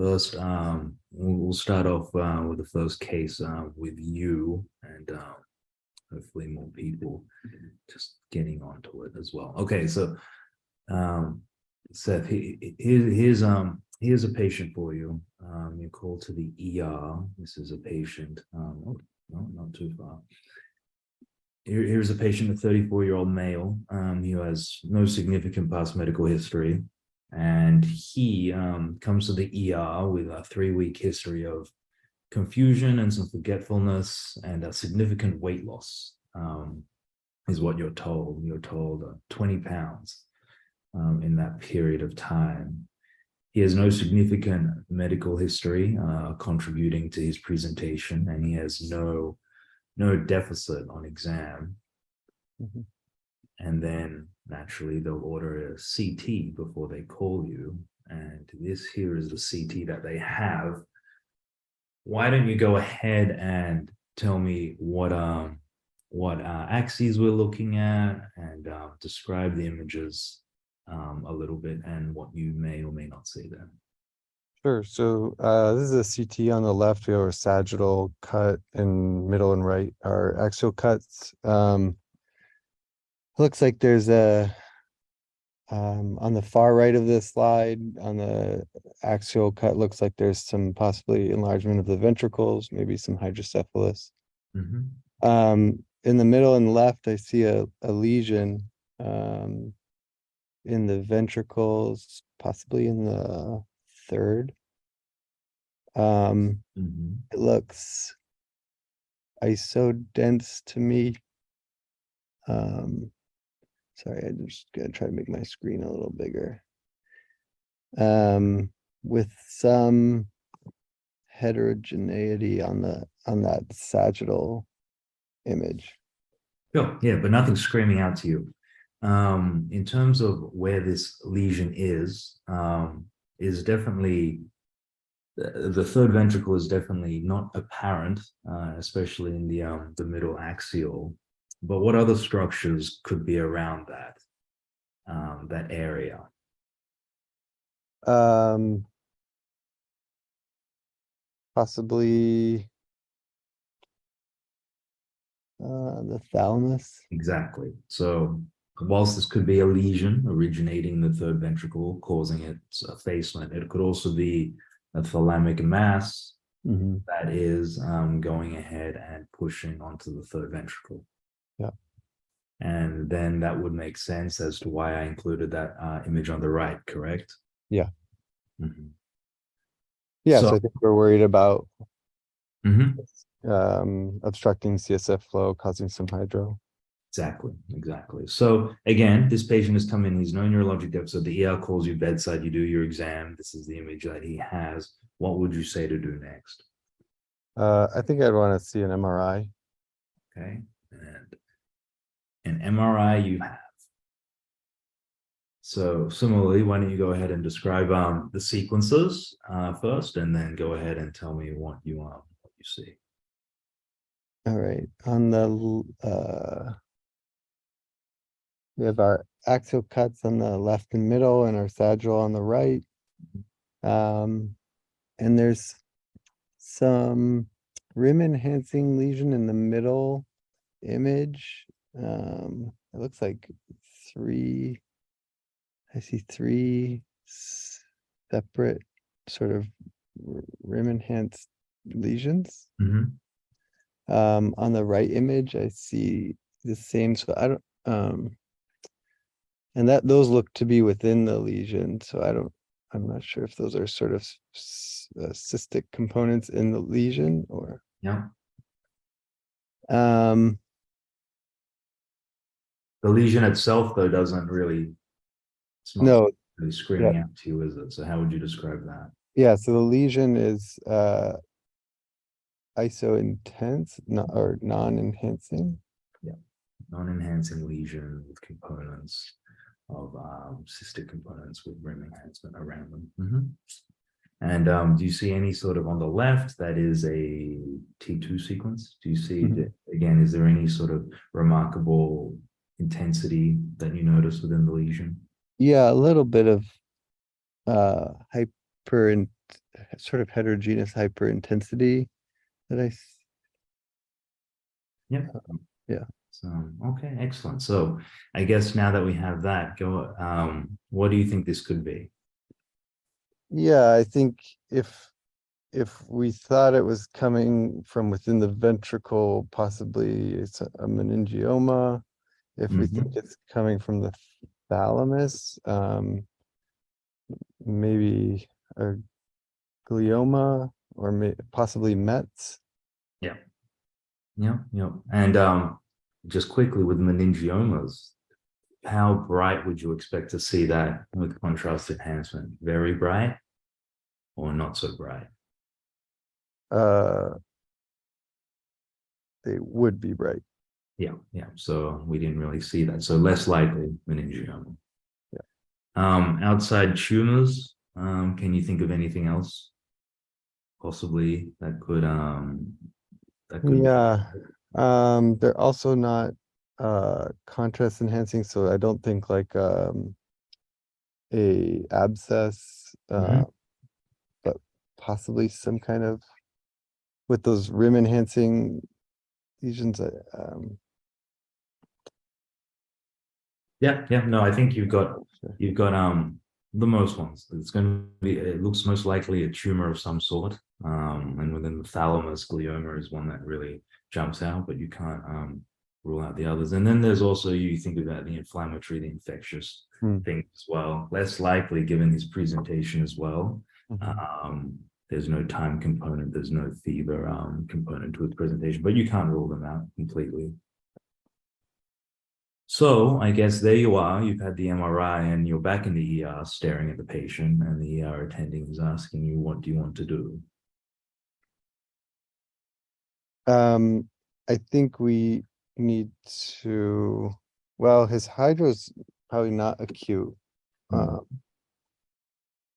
First, we'll start off with the first case with you, and hopefully more people just getting onto it as well. Okay, so um, Seth, here's a patient for you. You call to the ER. This is a patient. Oh, no, not too far. Here's a patient, a 34-year-old male. He has no significant past medical history. And he comes to the ER with a 3-week history of confusion and some forgetfulness and a significant weight loss, is what you're told. You're told 20 pounds in that period of time. He has no significant medical history contributing to his presentation, and he has no deficit on exam. Mhm. And then naturally they'll order a CT before they call you. And this here is the CT that they have. Why don't you go ahead and tell me what axes we're looking at, and describe the images a little bit and what you may or may not see there. Sure. So this is a CT. On the left, we have our sagittal cut, and middle and right are axial cuts. Looks like there's a on the far right of this slide, on the axial cut, looks like there's some possibly enlargement of the ventricles, maybe some hydrocephalus. Mm-hmm. In the middle and left, I see a lesion in the ventricles, possibly in the third. Mm-hmm. It looks isodense to me. Sorry, I'm just gonna try to make my screen a little bigger. With some heterogeneity on that sagittal image. Sure, yeah, but nothing screaming out to you. In terms of where this lesion is definitely the third ventricle is definitely not apparent, especially in the middle axial. But what other structures could be around that area? Possibly the thalamus. Exactly. So whilst this could be a lesion originating in the third ventricle, causing its effacement, it could also be a thalamic mass that is going ahead and pushing onto the third ventricle. Yeah. And then that would make sense as to why I included that image on the right, correct? Yeah. Mm-hmm. Yeah, So I think we're worried about mm-hmm. Obstructing CSF flow, causing some hydro. Exactly. So again, this patient has come in, he's no neurologic deficit. The ER calls you bedside, you do your exam. This is the image that he has. What would you say to do next? I think I'd want to see an MRI. Okay. And an MRI you have. So similarly, why don't you go ahead and describe the sequences first, and then go ahead and tell me what you see. All right. On the we have our axial cuts on the left and middle, and our sagittal on the right. And there's some rim enhancing lesion in the middle image. It looks like I see three separate sort of rim enhanced lesions. Mm-hmm. On the right image, I see the same. So I don't, and those look to be within the lesion. So I'm not sure if those are sort of cystic components in the lesion or. Yeah. The lesion itself, though, doesn't really. It's not no. really screaming out to you, is it? So how would you describe that? Yeah. So the lesion is iso-intense, or non-enhancing. Yeah, non-enhancing lesion with components of cystic components with rim enhancement around them. Mm-hmm. And do you see any sort of on the left that is a T2 sequence? Do you see again? Is there any sort of remarkable intensity that you notice within the lesion? Yeah, a little bit of sort of heterogeneous hyperintensity that Yeah. yeah. So, okay, excellent. So I guess now that we have that, what do you think this could be? Yeah, I think if we thought it was coming from within the ventricle, possibly it's a meningioma. If we think it's coming from the thalamus, maybe a glioma or possibly Mets. Yeah. Yeah. Yeah. And just quickly with meningiomas, how bright would you expect to see that with contrast enhancement? Very bright or not so bright? Uh, they would be bright. Yeah, yeah. So we didn't really see that. So less likely meningioma. Yeah. Outside tumors, can you think of anything else possibly that could Yeah. They're also not contrast enhancing, so I don't think like a abscess, Mhm. but possibly some kind of with those rim enhancing lesions. Yeah, yeah. No, I think you've got Sure. the most ones. It's going to be, it looks most likely a tumor of some sort. And within the thalamus, glioma is one that really jumps out, but you can't rule out the others. And then there's also, you think about the inflammatory, the infectious things as well. Less likely given his presentation as well. Mhm. There's no time component, there's no fever component to his presentation, but you can't rule them out completely. So I guess there you are. You've had the MRI and you're back in the ER staring at the patient, and the ER attending is asking you, what do you want to do? I think we need to, well, his hydro's probably not acute, Mhm.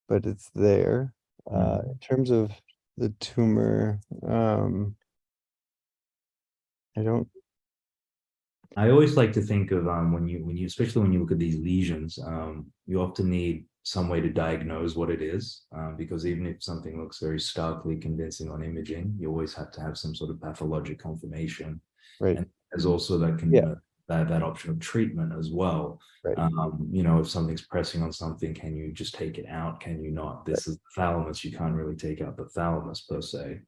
but it's there. Mhm. In terms of the tumor, I don't, I always like to think of when you especially when you look at these lesions, you often need some way to diagnose what it is, because even if something looks very starkly convincing on imaging, you always have to have some sort of pathologic confirmation. right, And there's also that yeah, that option of treatment as well. right, If something's pressing on something, can you just take it out? Can you not? right. This is the thalamus. You can't really take out the thalamus per se.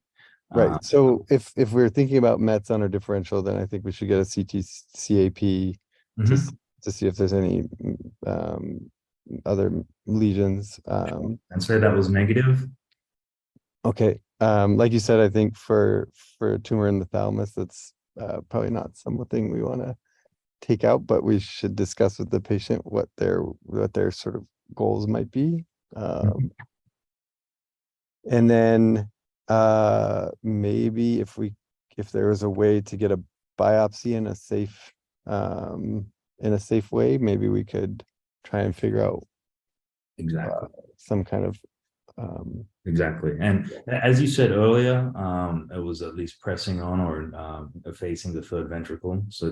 Right, so if we're thinking about Mets on a differential, then I think we should get a CT CAP Mhm. to see if there's any other lesions. And say that was negative. Okay, like you said, I think for a tumor in the thalamus, that's probably not something we want to take out, but we should discuss with the patient what their sort of goals might be. Mhm. And then maybe if there was a way to get a biopsy in a safe way, maybe we could try and figure out Exactly. some kind of um, Exactly. And as you said earlier, it was at least pressing on or facing the third ventricle. So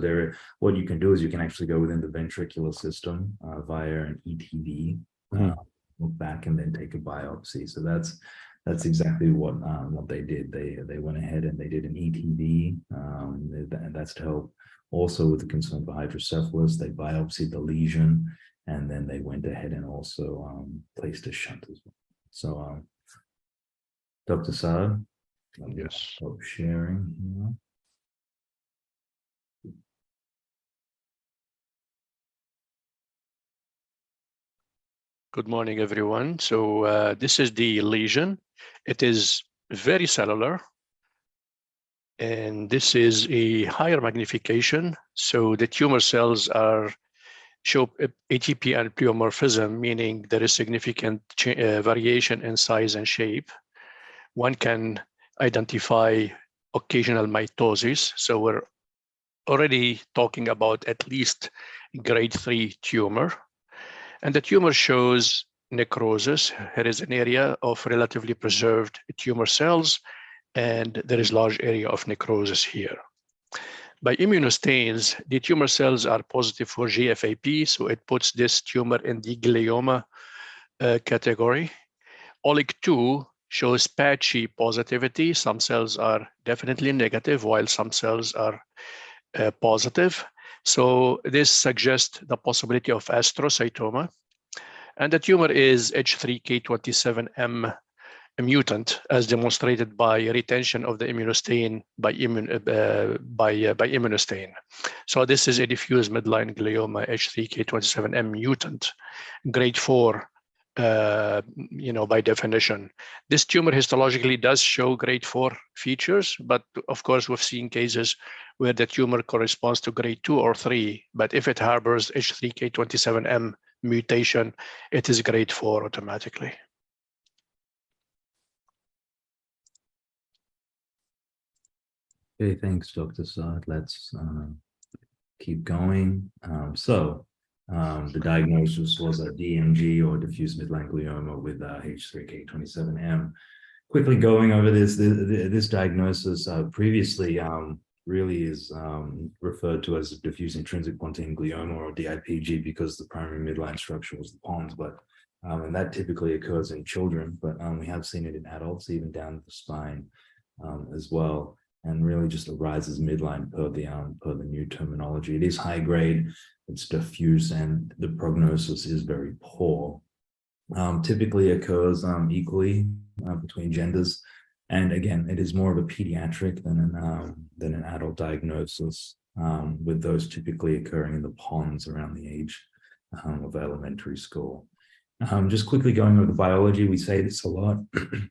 what you can do is you can actually go within the ventricular system via an ETV, mhm. look back and then take a biopsy. So that's exactly what they did. They went ahead and they did an ETV, and that's to help also with the concern for hydrocephalus. They biopsied the lesion, and then they went ahead and also placed a shunt as well. So Dr. Saad, I'm going to Yes. stop sharing here. Good morning, everyone. So this is the lesion. It is very cellular. And this is a higher magnification. So the tumor cells show ATP and pleomorphism, meaning there is significant variation in size and shape. One can identify occasional mitosis. So we're already talking about at least grade 3 tumor. And the tumor shows necrosis. Here is an area of relatively preserved tumor cells, and there is large area of necrosis here. By immunostains, the tumor cells are positive for GFAP, so it puts this tumor in the glioma category. OLIG2 shows patchy positivity. Some cells are definitely negative, while some cells are positive. So this suggests the possibility of astrocytoma. And the tumor is H3K27M mutant, as demonstrated by retention of the immunostain by immunostain. So this is a diffuse midline glioma, H3K27M mutant, grade 4, by definition. This tumor histologically does show grade 4 features, but of course we've seen cases where the tumor corresponds to grade 2 or 3, but if it harbors H3K27M mutation, it is grade 4 automatically. Okay, thanks, Dr. Saad. Let's keep going. The diagnosis was a DMG, or diffuse midline glioma, with H3K27M. Quickly going over this diagnosis previously really is referred to as a diffuse intrinsic pontine glioma, or DIPG, because the primary midline structure was the pons, but and that typically occurs in children, but we have seen it in adults, even down the spine as well, and really just arises midline per the new terminology. It is high grade, it's diffuse, and the prognosis is very poor. Typically occurs equally between genders, and again, it is more of a pediatric than an adult diagnosis, with those typically occurring in the pons around the age of elementary school. Just quickly going over the biology, we say this a lot.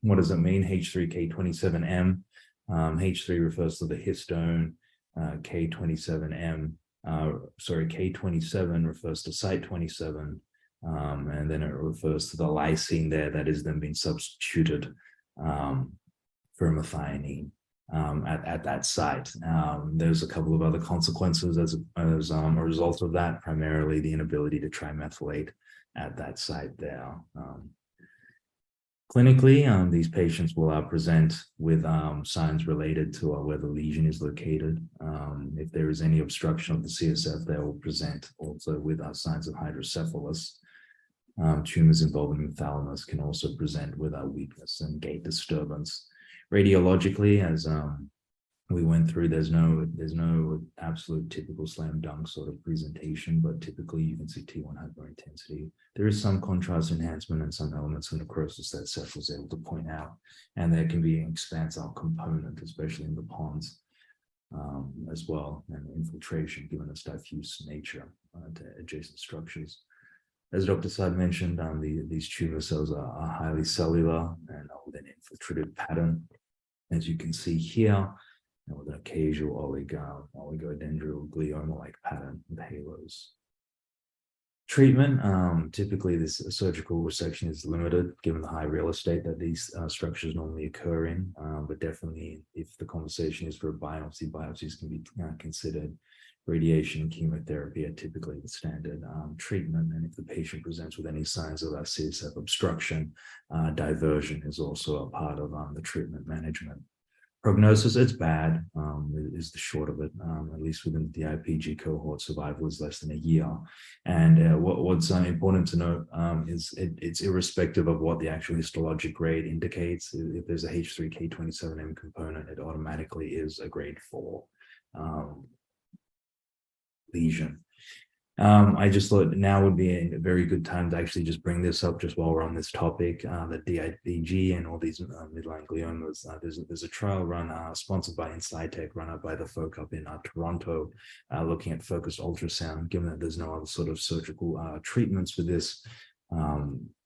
What does it mean? H3K27M. H3 refers to the histone, K27 refers to site 27, and then it refers to the lysine there that is then being substituted for methionine at that site. There's a couple of other consequences as a result of that, primarily the inability to trimethylate at that site there. Clinically, these patients will present with signs related to where the lesion is located. If there is any obstruction of the CSF, they will present also with signs of hydrocephalus. Tumors involving the thalamus can also present with weakness and gait disturbance. Radiologically, as we went through, there's no absolute typical slam dunk sort of presentation, but typically you can see T1 hyperintensity. There is some contrast enhancement and some elements of necrosis that Seth was able to point out, and there can be an expansile component, especially in the pons as well, and infiltration given its diffuse nature to adjacent structures. As Dr. Saad mentioned, these tumor cells are highly cellular and with an infiltrative pattern, as you can see here, and with an occasional oligodendral glioma-like pattern with halos. Treatment, typically this surgical resection is limited given the high real estate that these structures normally occur in, but definitely if the conversation is for a biopsy, biopsies can be considered. Radiation and chemotherapy are typically the standard treatment, and if the patient presents with any signs of CSF obstruction, diversion is also a part of the treatment management. Prognosis, it's bad, is the short of it, at least within the DIPG cohort. Survival is less than a year. And what's important to note is it's irrespective of what the actual histologic grade indicates. If there's a H3K27M component, it automatically is a grade 4 lesion. I just thought now would be a very good time to actually just bring this up just while we're on this topic, the DIPG and all these midline gliomas. There's a trial run sponsored by Insightec, run up by the folk up in Toronto, looking at focused ultrasound. Given that there's no other sort of surgical treatments for this,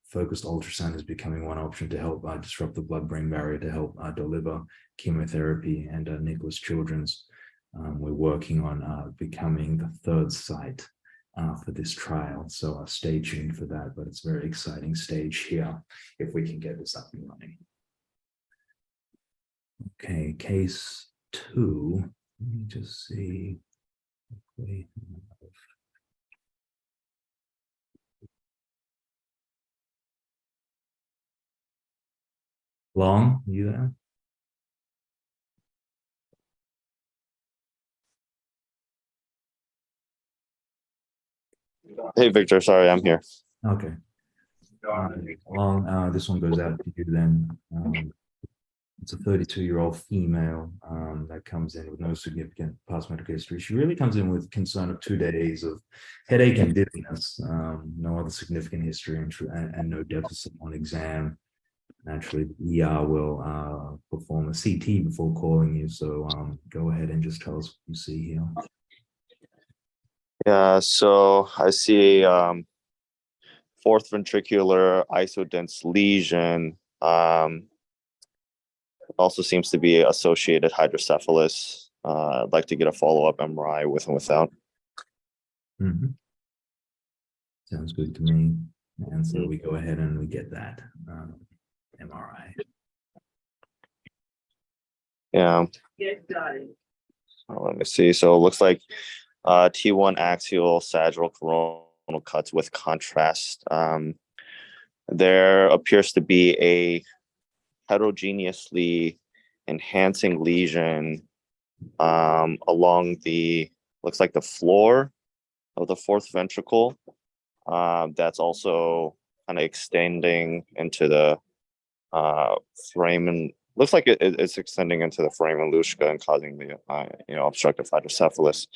focused ultrasound is becoming one option to help disrupt the blood-brain barrier to help deliver chemotherapy. And Nicholas Children's, we're working on becoming the third site for this trial, so stay tuned for that, but it's a very exciting stage here if we can get this up and running. Okay, case 2, let me just see. Long, you there? Hey, Victor, sorry, I'm here. Okay. Long, this one goes out to you then. It's a 32-year-old female that comes in with no significant past medical history. She really comes in with concern of 2 days of headache and dizziness, no other significant history and no deficit on exam. Naturally, the ER will perform a CT before calling you. So go ahead and just tell us what you see here. Yeah, so I see fourth ventricular isodense lesion. Also seems to be associated hydrocephalus. I'd like to get a follow-up MRI with and without. Mm-hmm. Sounds good to me. And so we go ahead and we get that MRI. Yeah. Let me see. So it looks like T1 axial sagittal coronal cuts with contrast. There appears to be a heterogeneously enhancing lesion along the, looks like the floor of the fourth ventricle. That's also kind of extending into the foramen. Looks like it's extending into the foramen luschka and causing the obstructive hydrocephalus.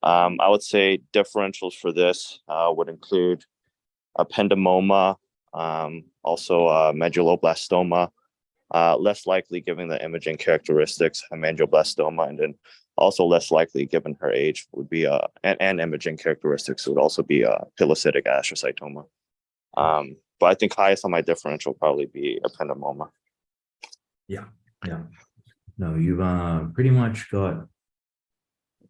I would say differentials for this would include ependymoma, also medulloblastoma. Less likely given the imaging characteristics, hemangioblastoma, and then also less likely given her age would be and imaging characteristics would also be pilocytic astrocytoma. But I think highest on my differential probably be ependymoma. Yeah. No, you've pretty much got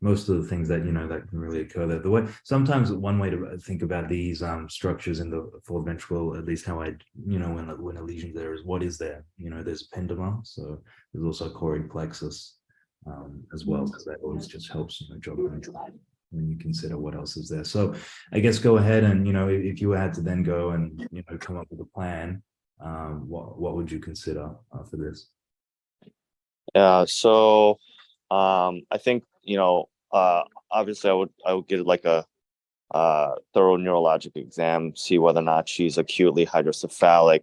most of the things that that can really occur there. The way sometimes one way to think about these structures in the fourth ventricle, at least how I when a lesion there is, what is there? There's ependymoma, so there's also choroid plexus as well, because that always just helps job control when you consider what else is there. So I guess go ahead and if you had to then go and come up with a plan, what would you consider for this? Yeah, so I think obviously I would get like a thorough neurologic exam, see whether or not she's acutely hydrocephalic.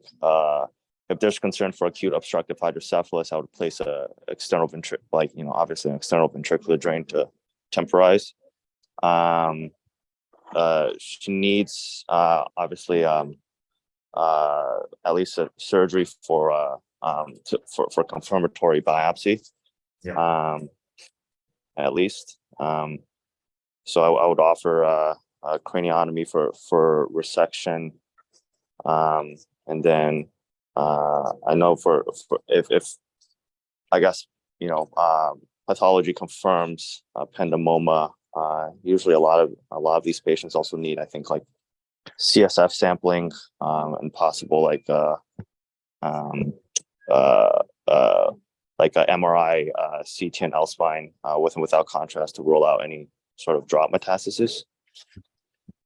If there's concern for acute obstructive hydrocephalus, I would place a external obviously an external ventricular drain to temporize. She needs obviously at least a surgery for confirmatory biopsy. Yeah. At least. So I would offer a craniotomy for resection, and then I know for if I guess pathology confirms ependymoma, usually a lot of these patients also need, I think, like CSF sampling and possible like a MRI, CT and L-spine with and without contrast to rule out any sort of drop metastasis.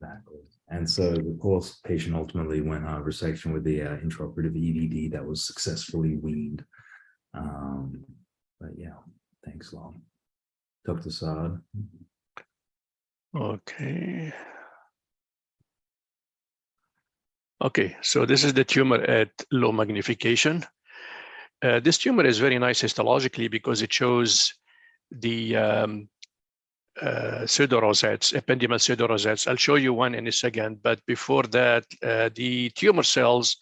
Exactly. And so the course patient ultimately went on resection with the intraoperative EVD that was successfully weaned. But yeah, thanks, Long. Dr. Saad. Okay, so this is the tumor at low magnification. This tumor is very nice histologically because it shows the pseudorosettes, ependymal pseudorosettes. I'll show you one in a second, but before that, the tumor cells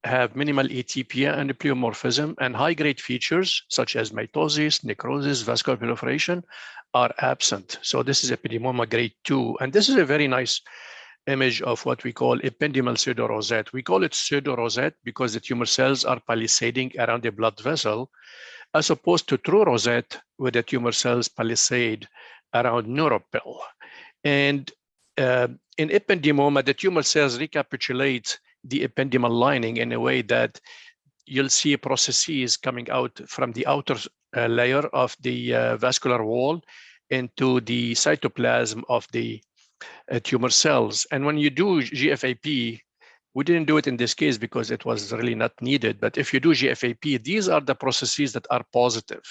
have minimal atypia and pleomorphism, and high-grade features such as mitosis, necrosis, vascular proliferation are absent. So this is ependymoma grade 2, and this is a very nice image of what we call ependymal pseudorosette. We call it pseudorosette because the tumor cells are palisading around the blood vessel, as opposed to true rosette, where the tumor cells palisade around neuropil. And in ependymoma, the tumor cells recapitulate the ependymal lining in a way that you'll see processes coming out from the outer layer of the vascular wall into the cytoplasm of the tumor cells. And when you do GFAP, we didn't do it in this case because it was really not needed, but if you do GFAP, these are the processes that are positive,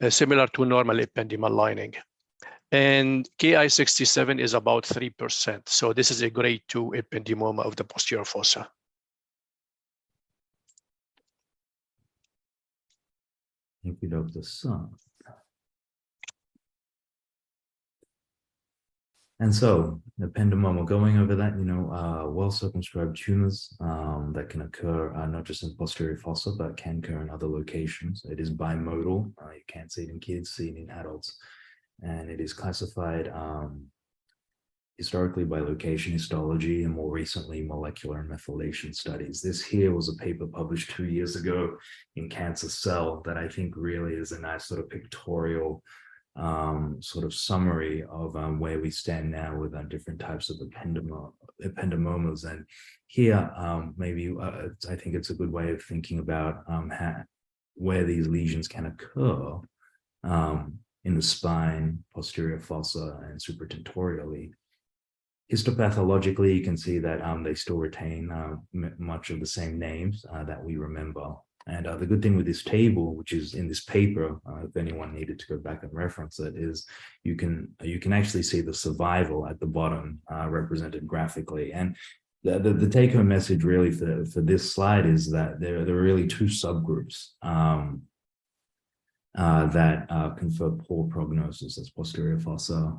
similar to normal ependymal lining. And Ki-67 is about 3%. So this is a grade 2 ependymoma of the posterior fossa. Thank you, Dr. Sun. And so the ependymoma, going over that, well circumscribed tumors that can occur not just in posterior fossa, but can occur in other locations. It is bimodal. You can't see it in kids, see it in adults. And it is classified historically by location histology and more recently molecular and methylation studies. This here was a paper published 2 years ago in Cancer Cell that I think really is a nice sort of pictorial sort of summary of where we stand now with different types of ependymomas. And here, maybe I think it's a good way of thinking about where these lesions can occur in the spine, posterior fossa, and supratentorially. Histopathologically, you can see that they still retain much of the same names that we remember. And the good thing with this table, which is in this paper, if anyone needed to go back and reference it, is you can actually see the survival at the bottom represented graphically. And the take-home message really for this slide is that there are really two subgroups that confer poor prognosis. That's posterior fossa,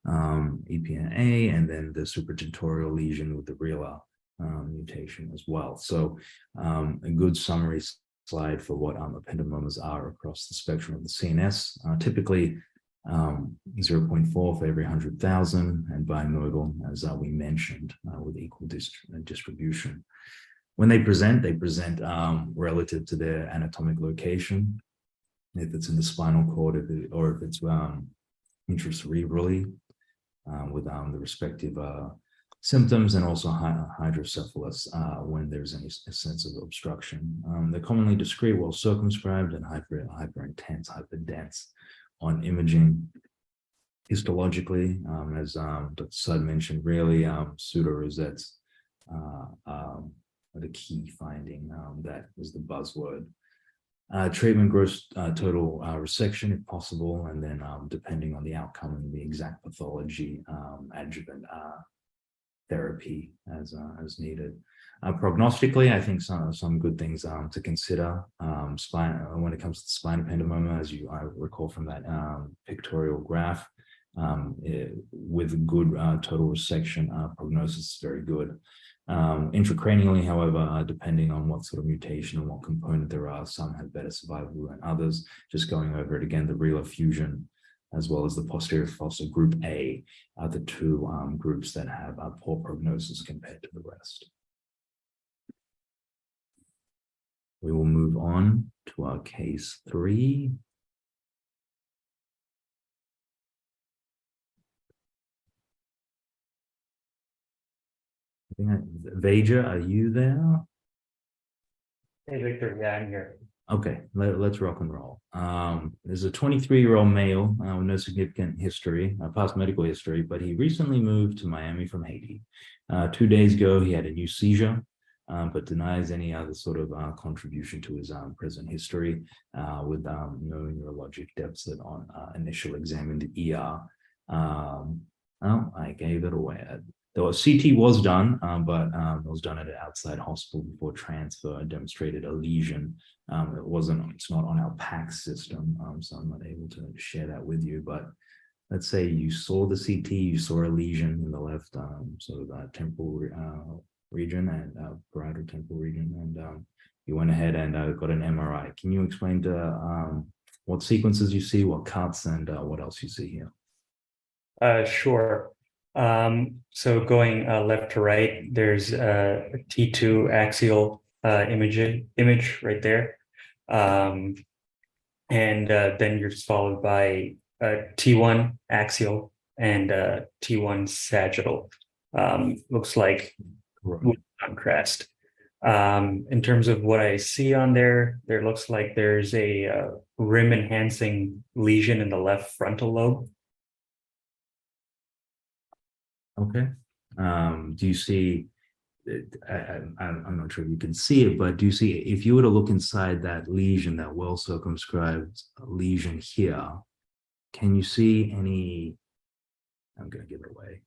EPNA, and then the supratentorial lesion with the RELA mutation as well. So a good summary slide for what ependymomas are across the spectrum of the CNS. Typically 0.4 for every 100,000 and bimodal, as we mentioned, with equal distribution. When they present relative to their anatomic location, if it's in the spinal cord, or if it's intracerebrally, with the respective symptoms, and also hydrocephalus when there's any sense of obstruction. They're commonly discrete, well circumscribed, and hyper intense, hyperdense on imaging. Histologically, as Dr. Sud mentioned, really pseudorosettes are the key finding. That is the buzzword. Treatment gross total resection if possible, and then depending on the outcome and the exact pathology, adjuvant therapy as needed. Prognostically, I think some good things to consider. When it comes to the spine ependymoma, as I recall from that pictorial graph, with good total resection, prognosis is very good. Intracranially, however, depending on what sort of mutation and what component there are, some have better survival than others. Just going over it again, the RELA fusion as well as the posterior fossa group A are the two groups that have a poor prognosis compared to the rest. We will move on to our case 3. Veja, are you there? Hey, Victor, yeah, I'm here. Okay, let's rock and roll. There's a 23-year-old male with no significant history, past medical history, but he recently moved to Miami from Haiti. 2 days ago, he had a new seizure, but denies any other sort of contribution to his present history, with no neurologic deficit on initial exam in the ER. Oh, I gave it away. The CT was done, but it was done at an outside hospital before transfer and demonstrated a lesion. It's not on our PACS system, so I'm not able to share that with you. But let's say you saw the CT, you saw a lesion in the left sort of temporal region and parietal temporal region, and you went ahead and got an MRI. Can you explain to what sequences you see, what cuts, and what else you see here? Sure. So going left to right, there's a T2 axial image right there. And then you're just followed by T1 axial and T1 sagittal. Looks like contrast. In terms of what I see on there looks like there's a rim enhancing lesion in the left frontal lobe. Okay. Do you see, I'm not sure if you can see it, but do you see, if you were to look inside that lesion, that well circumscribed lesion here, can you see any, I'm going to give it away.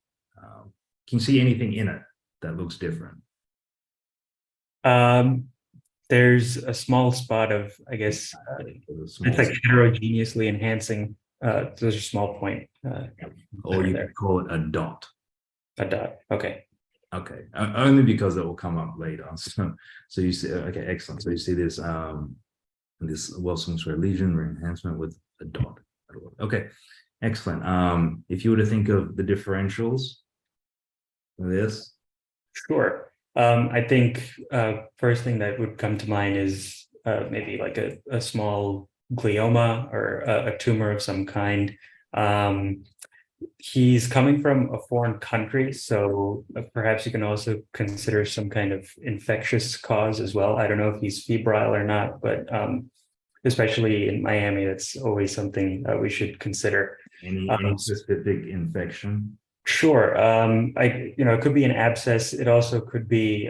Can you see anything in it that looks different? There's a small spot of, I guess, it's like heterogeneously enhancing. There's a small point. Or you there. could call it a dot. A dot. Okay. Okay, only because it will come up later. So you see, okay, excellent. So you see this this Wilson square lesion enhancement with a dot. Okay, excellent. If you were to think of the differentials of this, Sure. I think first thing that would come to mind is maybe like a small glioma or a tumor of some kind. He's coming from a foreign country, so perhaps you can also consider some kind of infectious cause as well. I don't know if he's febrile or not, but especially in Miami, that's always something we should consider. any specific infection? Sure. It could be an abscess. It also could be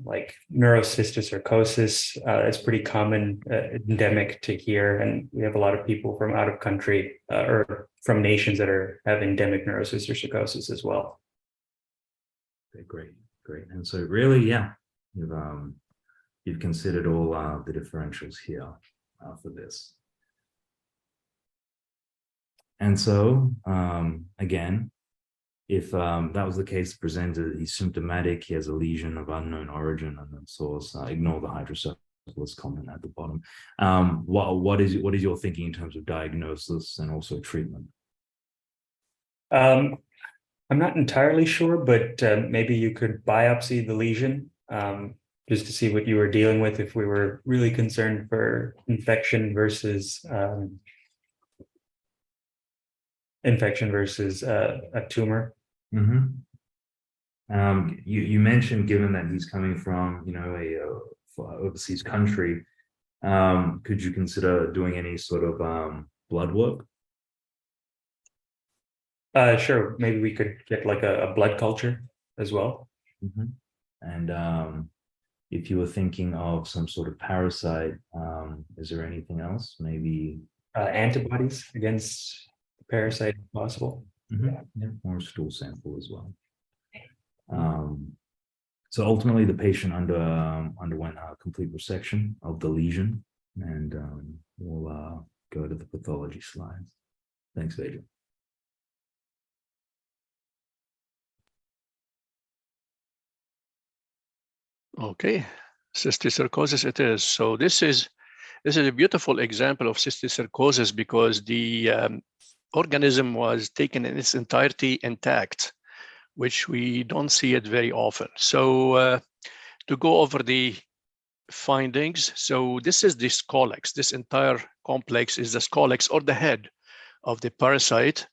like neurocysticercosis. It's pretty common, endemic to here, and we have a lot of people from out of country or from nations that have endemic neurocysticercosis as well. Okay, great. And so really, yeah, you've considered all the differentials here for this. And so again, if that was the case presented, he's symptomatic, he has a lesion of unknown origin and then source, ignore the hydrocephalus comment at the bottom. What is your thinking in terms of diagnosis and also treatment? I'm not entirely sure, but maybe you could biopsy the lesion just to see what you were dealing with if we were really concerned for infection versus a tumor. Mm-hmm. You mentioned, given that he's coming from a overseas country, could you consider doing any sort of blood work? Sure. Maybe we could get like a blood culture as well. Mm-hmm. And if you were thinking of some sort of parasite, is there anything else? Maybe antibodies against the parasite if possible. Mm-hmm. Yeah, or a stool sample as well. So ultimately, the patient underwent a complete resection of the lesion, and we'll go to the pathology slides. Thanks, Vijay. Okay, cysticercosis it is. So this is a beautiful example of cysticercosis because the organism was taken in its entirety intact, which we don't see it very often. So to go over the findings, so this is the scolex. This entire complex is the scolex or the head of the parasite.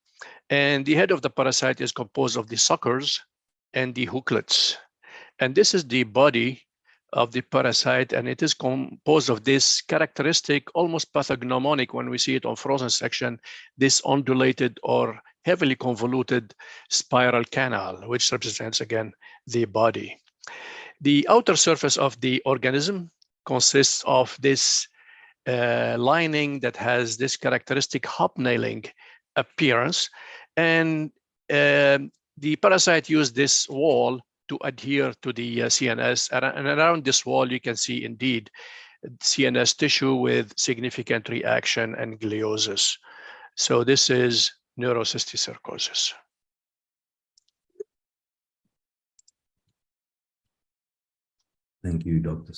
And the head of the parasite is composed of the suckers and the hooklets. And this is the body of the parasite, and it is composed of this characteristic, almost pathognomonic when we see it on frozen section, this undulated or heavily convoluted spiral canal, which represents, again, the body. The outer surface of the organism consists of this lining that has this characteristic hobnailing appearance, and the parasite used this wall to adhere to the CNS, and around this wall you can see indeed CNS tissue with significant reaction and gliosis. So this is neurocysticercosis. Thank you, Dr.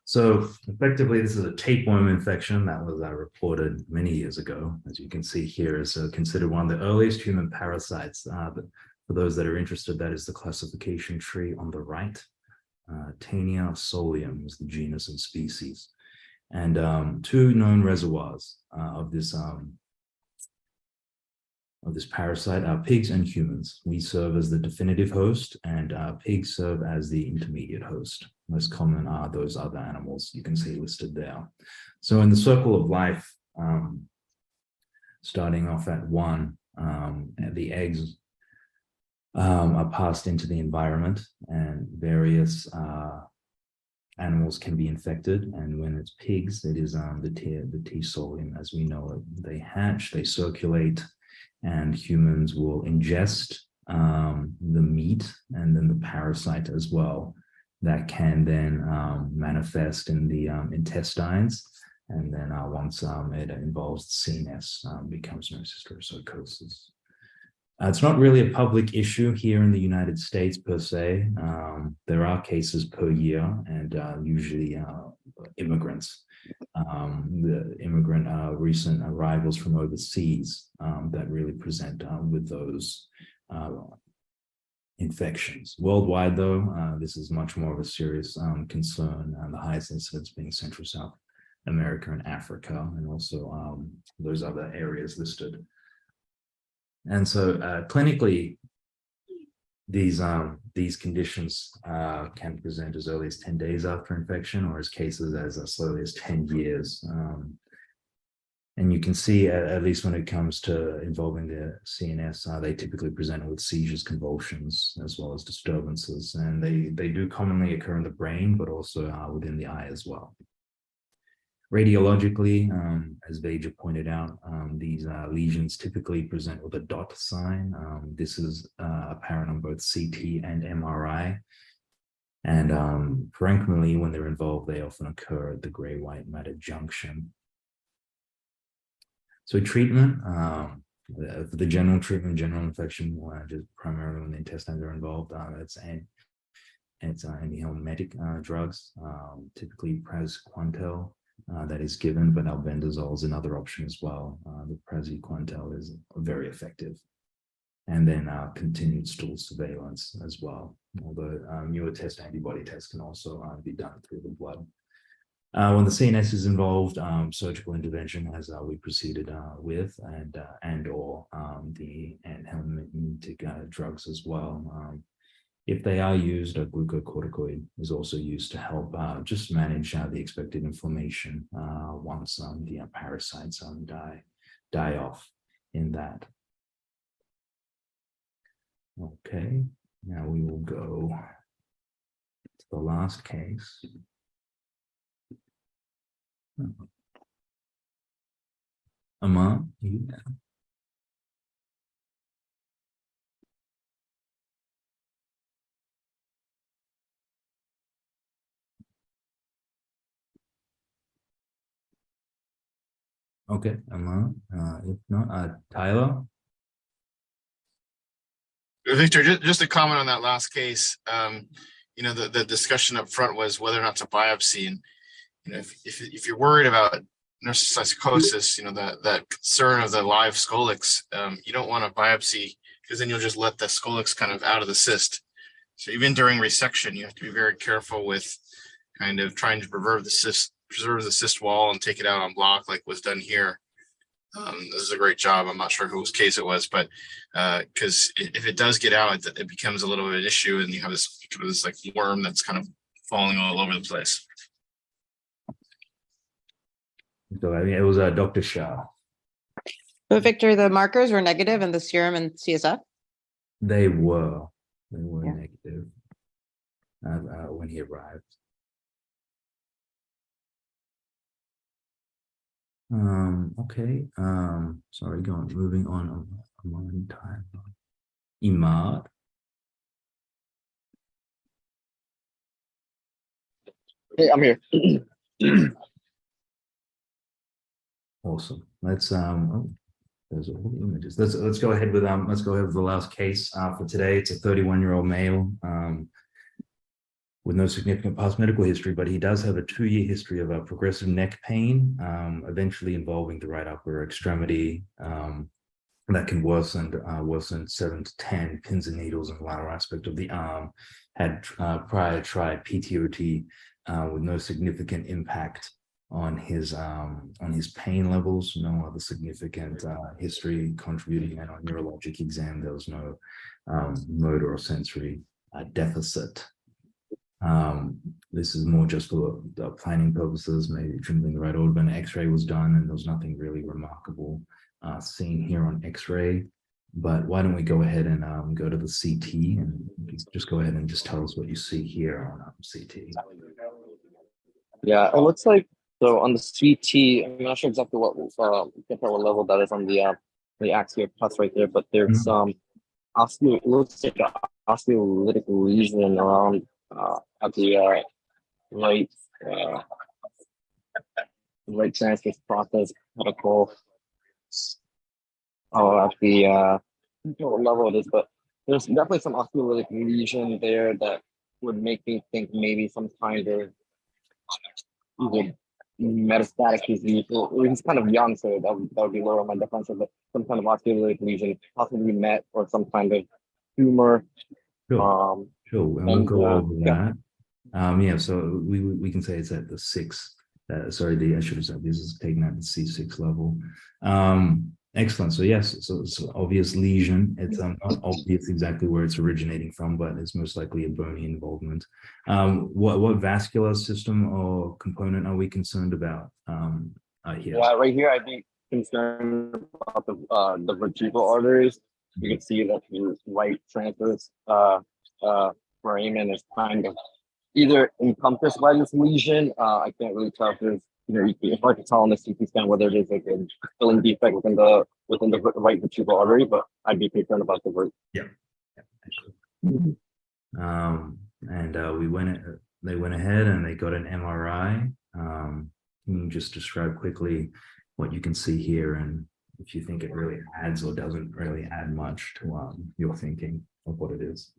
So effectively, this is a tapeworm infection that was reported many years ago. As you can see here, is considered one of the earliest human parasites. But for those that are interested, that is the classification tree on the right. Taenia solium is the genus and species. And two known reservoirs of this parasite are pigs and humans. We serve as the definitive host, and pigs serve as the intermediate host. Most common are those other animals you can see listed there. So in the circle of life, starting off at 1, the eggs are passed into the environment, and various animals can be infected. And when it's pigs, it is the T. solium as we know it. They hatch, they circulate, and humans will ingest the meat and then the parasite as well that can then manifest in the intestines. And then once it involves the CNS, becomes nosostriosarcosis. It's not really a public issue here in the United States per se. There are cases per year, and usually immigrants, the immigrant recent arrivals from overseas that really present with those infections. Worldwide, though, this is much more of a serious concern, the highest incidence being Central South America and Africa, and also those other areas listed. And so clinically, these conditions can present as early as 10 days after infection, or as cases as slowly as 10 years. And you can see, at least when it comes to involving the CNS, they typically present with seizures, convulsions, as well as disturbances. And they do commonly occur in the brain, but also within the eye as well. Radiologically, as Veja pointed out, these lesions typically present with a dot sign. This is apparent on both CT and MRI. And parenchymally, when they're involved, they often occur at the gray-white matter junction. So treatment, for the general treatment, general infection, just primarily when the intestines are involved, it's antiemetic drugs, typically praziquantel. That is given, but albendazole is another option as well. The praziquantel is very effective. And then continued stool surveillance as well. Although newer test antibody tests can also be done through the blood. When the CNS is involved, surgical intervention, as we proceeded with, and or the anthelmintic drugs as well. If they are used, a glucocorticoid is also used to help just manage the expected inflammation once the parasites die off in that. Okay, now we will go to the last case. Aman, you there? Okay, Aman. If not, Tyler. Victor, just a comment on that last case. You know, the discussion up front was whether or not to biopsy, and you know, if you're worried about nosocosis, you know, that concern of the live scolex, you don't want to biopsy because then you'll just let the scolex kind of out of the cyst. So even during resection, you have to be very careful with kind of trying to preserve the cyst wall and take it out on block like was done here. This is a great job. I'm not sure whose case it was, but because if it does get out, it becomes a little bit of an issue, and you have this like worm that's kind of falling all over the place. So I mean, it was Dr. Shah. But Victor, the markers were negative in the serum and CSF? They were Yeah. negative when he arrived. Okay. Sorry, moving on time. Imad. Hey, I'm here. Awesome. Let's there's all the images. Let's go ahead with the last case for today. It's a 31-year-old male with no significant past medical history, but he does have a 2-year history of progressive neck pain, eventually involving the right upper extremity. That can worsen 7 to 10 pins and needles in the lateral aspect of the arm. Had prior tried PTOT with no significant impact on his pain levels, no other significant history contributing, and on neurologic exam there was no motor or sensory deficit. This is more just for the planning purposes, maybe trimming the right order. An X-ray was done, and there was nothing really remarkable seen here on X-ray. But why don't we go ahead and go to the CT, and just go ahead and just tell us what you see here on CT. Yeah, it looks like, so on the CT, I'm not sure exactly what level that is on the axial pus right there, but there's it looks like an osteolytic lesion around at the right uh, right transverse process pedicle. Oh, at the I don't know what level it is, but there's definitely some osteolytic lesion there that would make me think maybe some kind of either metastatic disease. Or he's kind of young, so that would be lower on my defensive, but some kind of osteolytic lesion, possibly met or some kind of tumor. Sure, Um, sure. And we'll go over yeah. that. Yeah, so we can say it's at the six. I should have said this is taken at the C6 level. Excellent. So yes, so it's an obvious lesion. It's not obvious exactly where it's originating from, but it's most likely a bony involvement. What vascular system or component are we concerned about here? Yeah, right here I'd be concerned about the vertebral arteries. You can see that the right transverse foramen is kind of either encompassed by this lesion. I can't really tell if there's, it's hard to tell on the CT scan whether it is like a filling defect within the right vertebral artery, but I'd be concerned about the vert. Yeah. They went ahead and they got an MRI. Can you just describe quickly what you can see here and if you think it really adds or doesn't really add much to your thinking of what it is?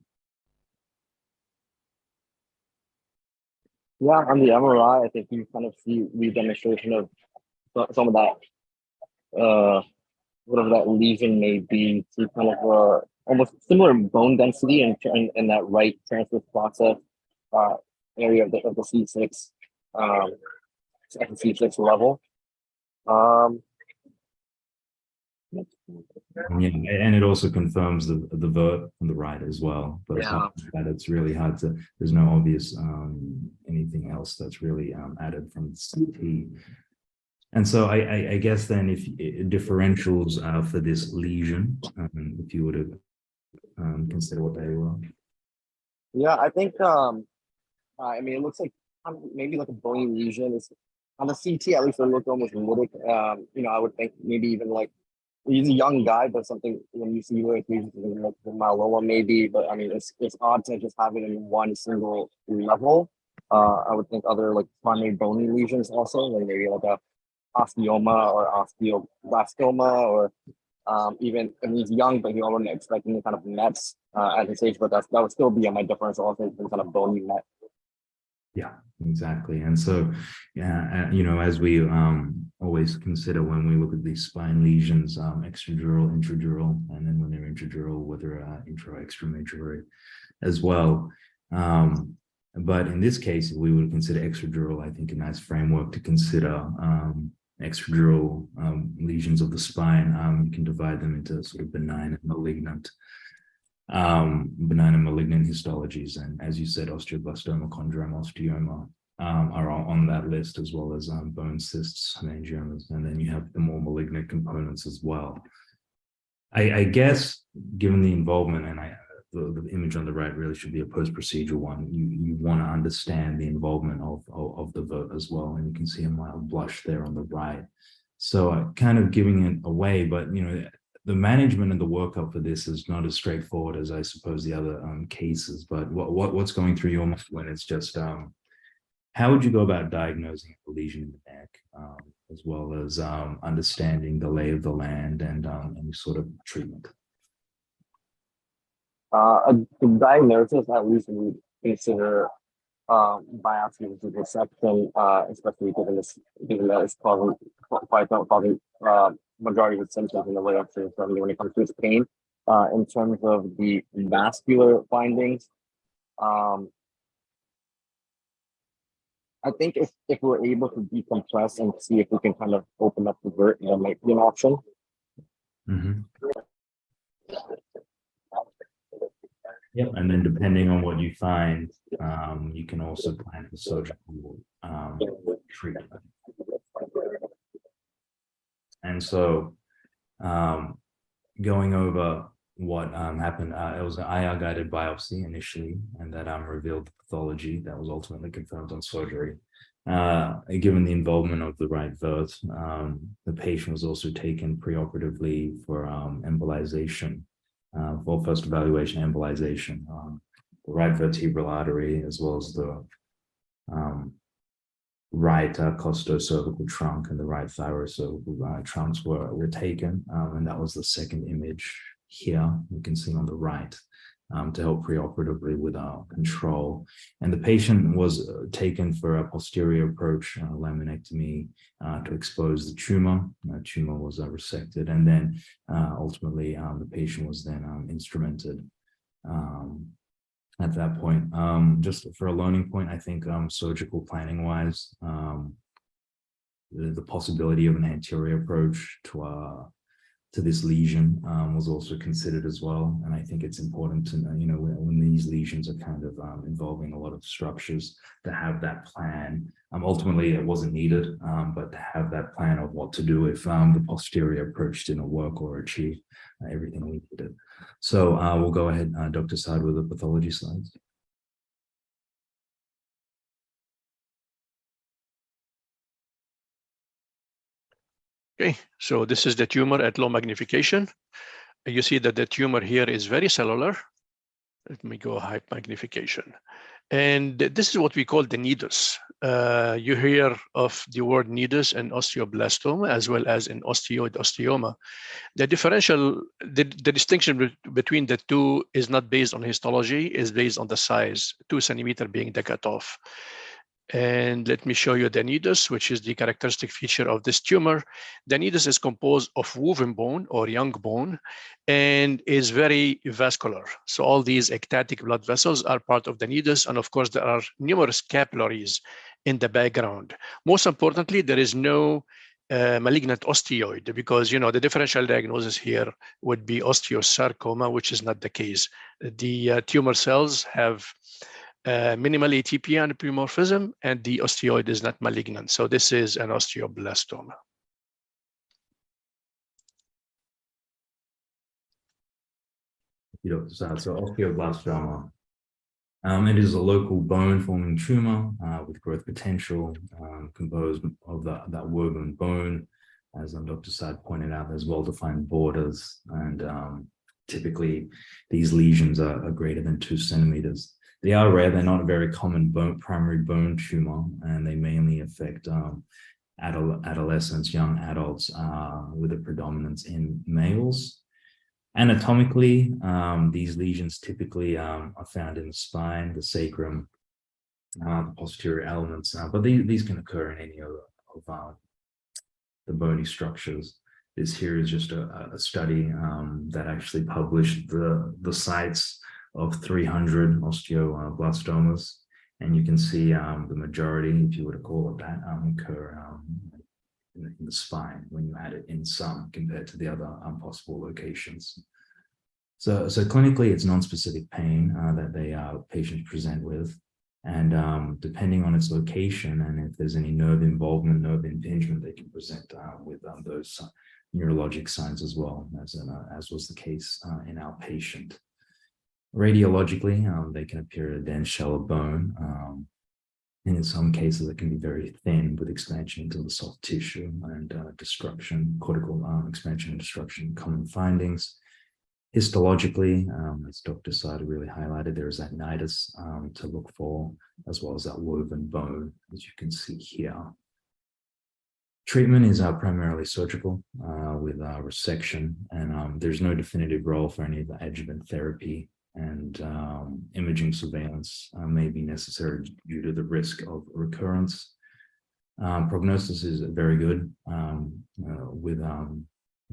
Yeah, on the MRI, I think you kind of see the demonstration of some of that, whatever that lesion may be, to kind of almost similar bone density in that right transverse process area of the C6 at the C6 level. Yeah, and it also confirms the vert on the right as well. But apart from that, it's really hard to. There's no obvious anything else that's really added from CT. And so I guess then if differentials for this lesion, if you were to consider what they were. Yeah, I think I mean it looks like maybe like a bony lesion. It's on the CT at least it looked almost lytic. I would think maybe even like he's a young guy, but something when you see like myeloma maybe, but I mean it's odd to just have it in one single level. I would think other like primary bony lesions also, like maybe like a osteoma or osteoblastoma or even and he's young, but he already expecting kind of mets at his age, but that would still be on my difference also some kind of bony met. Yeah, exactly. And so, as we always consider when we look at these spine lesions, extradural, intradural, and then when they're intradural, whether intra or extramedullary as well. But in this case, if we would consider extradural, I think a nice framework to consider extradural lesions of the spine. You can divide them into sort of benign and malignant. Benign and malignant histologies, and as you said, osteoblastoma, chondroma, osteoma are on that list, as well as bone cysts, hemangiomas, and then you have the more malignant components as well. I guess, given the involvement, and the image on the right really should be a post-procedural one. You want to understand the involvement of the vert as well, and you can see a mild blush there on the right. So kind of giving it away, but the management and the workup for this is not as straightforward as I suppose the other cases. But what's going through your mind when it's just how would you go about diagnosing a lesion in the neck, as well as understanding the lay of the land and any sort of treatment? The diagnosis, at least we consider biopsy with resection, especially given that it's causing majority of the symptoms in the way up to when it comes to its pain. In terms of the vascular findings, I think if we're able to decompress and see if we can kind of open up the vert, that might be an option. Mm-hmm. Yep, and then depending on what you find, you can also plan for surgical treatment. And so, going over what happened, it was an IR-guided biopsy initially, and that revealed the pathology that was ultimately confirmed on surgery. Given the involvement of the right vert, the patient was also taken preoperatively for embolization. for first evaluation embolization. The right vertebral artery, as well as the right costocervical trunk and the right thyrocervical trunks were taken, and that was the second image here. You can see on the right, to help preoperatively with our control. And the patient was taken for a posterior approach laminectomy to expose the tumor. The tumor was resected, and then ultimately the patient was then instrumented at that point. Just for a learning point, I think surgical planning wise, the possibility of an anterior approach to this lesion was also considered as well. And I think it's important to know, when these lesions are kind of involving a lot of structures, to have that plan. Ultimately, it wasn't needed, but to have that plan of what to do if the posterior approach didn't work or achieve everything we needed. So we'll go ahead, Dr. Saad, with the pathology slides. Okay, so this is the tumor at low magnification. You see that the tumor here is very cellular. Let me go high magnification. And this is what we call the nidus. You hear of the word nidus in osteoblastoma as well as in osteoid osteoma. The distinction between the two is not based on histology, is based on the size, 2 centimeters being the cutoff. And let me show you the nidus, which is the characteristic feature of this tumor. The nidus is composed of woven bone or young bone and is very vascular. So all these ectatic blood vessels are part of the nidus. And of course, there are numerous capillaries in the background. Most importantly, there is no malignant osteoid, because the differential diagnosis here would be osteosarcoma, which is not the case. The tumor cells have minimal ATP anapomorphism, and the osteoid is not malignant. So this is an osteoblastoma. So osteoblastoma. It is a local bone-forming tumor with growth potential, composed of that woven bone. As Dr. Saad pointed out, there's well-defined borders, and typically these lesions are greater than 2 centimeters. They are rare. They're not a very common primary bone tumor, and they mainly affect adolescents, young adults, with a predominance in males. Anatomically, these lesions typically are found in the spine, the sacrum, the posterior elements, but these can occur in any other of the bony structures. This here is just a study that actually published the sites of 300 osteoblastomas, and you can see the majority, if you were to call it that, occur in the spine when you add it in some compared to the other possible locations. So clinically, it's non-specific pain that patients present with, and depending on its location and if there's any nerve involvement, nerve impingement, they can present with those neurologic signs as well, as was the case in our patient. Radiologically, they can appear a dense shell of bone, and in some cases it can be very thin with expansion into the soft tissue and destruction, cortical expansion and destruction, common findings. Histologically, as Dr. Saad really highlighted, there is that nidus to look for, as well as that woven bone, as you can see here. Treatment is primarily surgical with resection, and there's no definitive role for any of the adjuvant therapy, and imaging surveillance may be necessary due to the risk of recurrence. Prognosis is very good, with a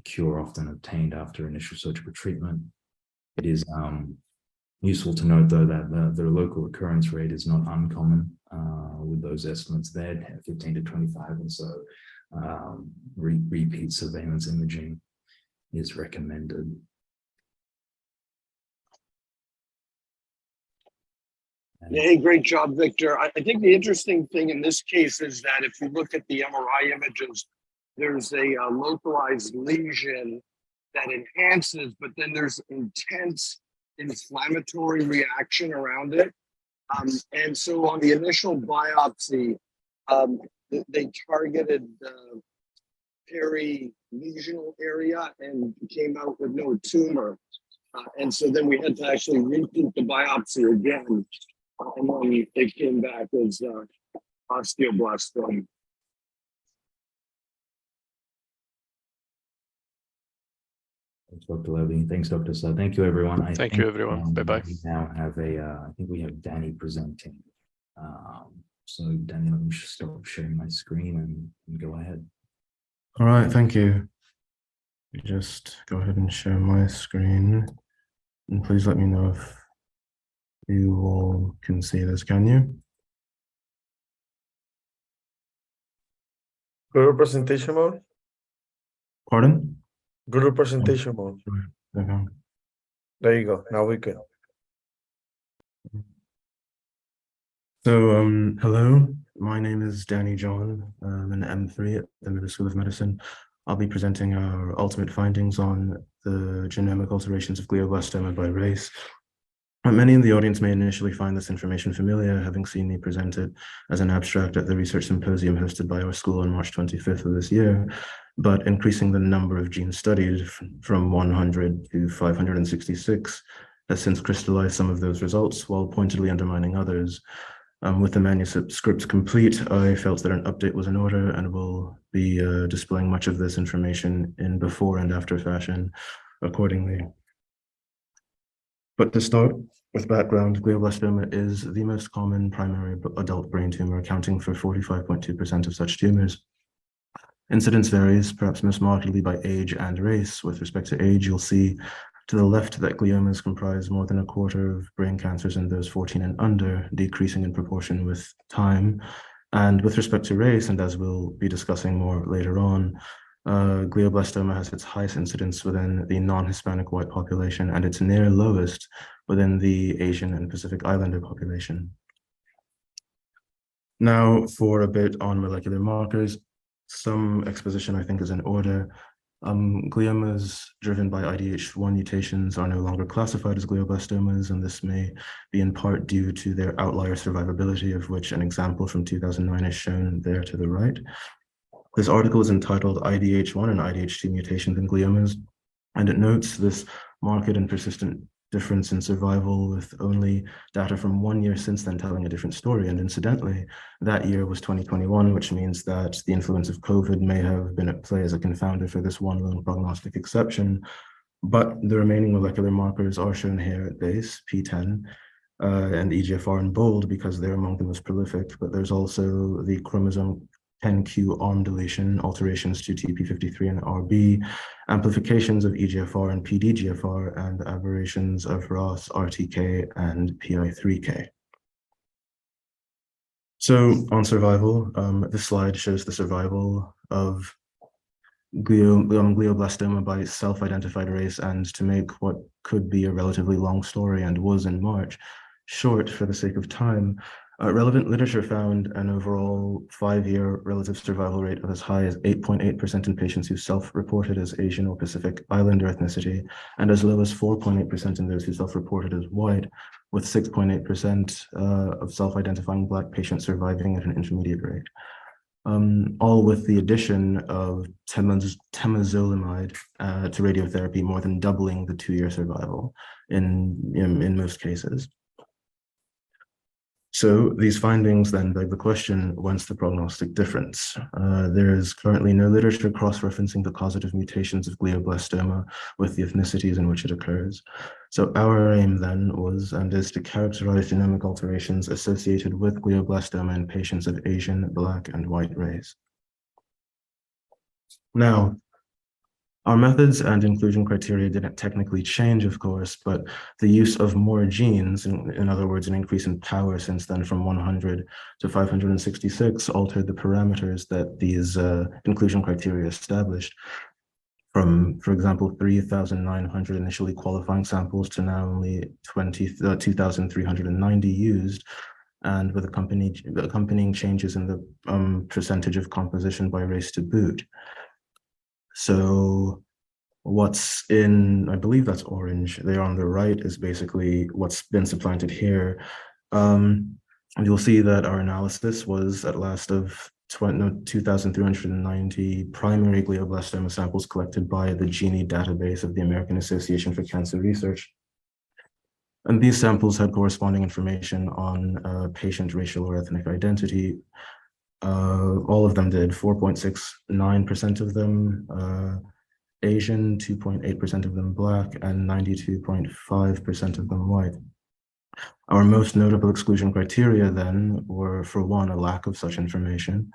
cure often obtained after initial surgical treatment. It is useful to note, though, that the local recurrence rate is not uncommon with those estimates there, 15 to 25, and so repeat surveillance imaging is recommended. Hey, great job, Victor. I think the interesting thing in this case is that if you look at the MRI images, there's a localized lesion that enhances, but then there's intense inflammatory reaction around it. And so on the initial biopsy, they targeted the peri-lesional area and came out with no tumor. And so then we had to actually repeat the biopsy again. And then it came back as osteoblastoma. Thanks, Dr. Levy. Thanks, Dr. Sa. Thank you, everyone. Thank you, everyone. Bye-bye. We now have I think we have Danny presenting. So Danny, let me just stop sharing my screen and go ahead. All right, thank you. Just go ahead and share my screen. And please let me know if you all can see this, can you? Good presentation mode. Pardon? Good presentation mode. Okay. There you go. Now we can. So, hello, my name is Danny John. I'm an M3 at the Miller School of Medicine. I'll be presenting our ultimate findings on the genomic alterations of glioblastoma by race. Many in the audience may initially find this information familiar, having seen me present it as an abstract at the research symposium hosted by our school on March 25th of this year, but increasing the number of genes studied from 100 to 566 has since crystallized some of those results while pointedly undermining others. With the manuscript complete, I felt that an update was in order and will be displaying much of this information in before and after fashion accordingly. But to start with background, glioblastoma is the most common primary adult brain tumor, accounting for 45.2% of such tumors. Incidence varies, perhaps most markedly by age and race. With respect to age, you'll see to the left that gliomas comprise more than a quarter of brain cancers in those 14 and under, decreasing in proportion with time. And with respect to race, and as we'll be discussing more later on, glioblastoma has its highest incidence within the non-Hispanic white population and its near lowest within the Asian and Pacific Islander population. Now, for a bit on molecular markers, some exposition I think is in order. Gliomas driven by IDH1 mutations are no longer classified as glioblastomas, and this may be in part due to their outlier survivability, of which an example from 2009 is shown there to the right. This article is entitled IDH1 and IDH2 mutations in gliomas, and it notes this marked and persistent difference in survival with only data from 1 year since then telling a different story. And incidentally, that year was 2021, which means that the influence of COVID may have been at play as a confounder for this one lone prognostic exception. But the remaining molecular markers are shown here at base, P10, and EGFR in bold because they're among the most prolific, but there's also the chromosome 10q arm deletion, alterations to TP53 and RB, amplifications of EGFR and PDGFR, and aberrations of ROS, RTK, and PI3K. So on survival, this slide shows the survival of glioblastoma by self-identified race, and to make what could be a relatively long story and was in March short for the sake of time, relevant literature found an overall 5-year relative survival rate of as high as 8.8% in patients who self-reported as Asian or Pacific Islander ethnicity, and as low as 4.8% in those who self-reported as white, with 6.8% of self-identifying Black patients surviving at an intermediate rate. All with the addition of temozolomide to radiotherapy, more than doubling the 2-year survival in most cases. So these findings then beg the question, whence the prognostic difference? There is currently no literature cross-referencing the causative mutations of glioblastoma with the ethnicities in which it occurs. So our aim then was and is to characterize genomic alterations associated with glioblastoma in patients of Asian, Black, and white race. Now, our methods and inclusion criteria didn't technically change, of course, but the use of more genes, in other words, an increase in power since then from 100 to 566, altered the parameters that these inclusion criteria established. From, for example, 3,900 initially qualifying samples to now only 2,390 used, and with accompanying changes in the percentage of composition by race to boot. So what's in, I believe that's orange, there on the right is basically what's been supplanted here. And you'll see that our analysis was at last of 2,390 primary glioblastoma samples collected by the GENIE database of the American Association for Cancer Research. And these samples had corresponding information on patient racial or ethnic identity. All of them did. 4.69% of them Asian, 2.8% of them Black, and 92.5% of them white. Our most notable exclusion criteria then were, for one, a lack of such information,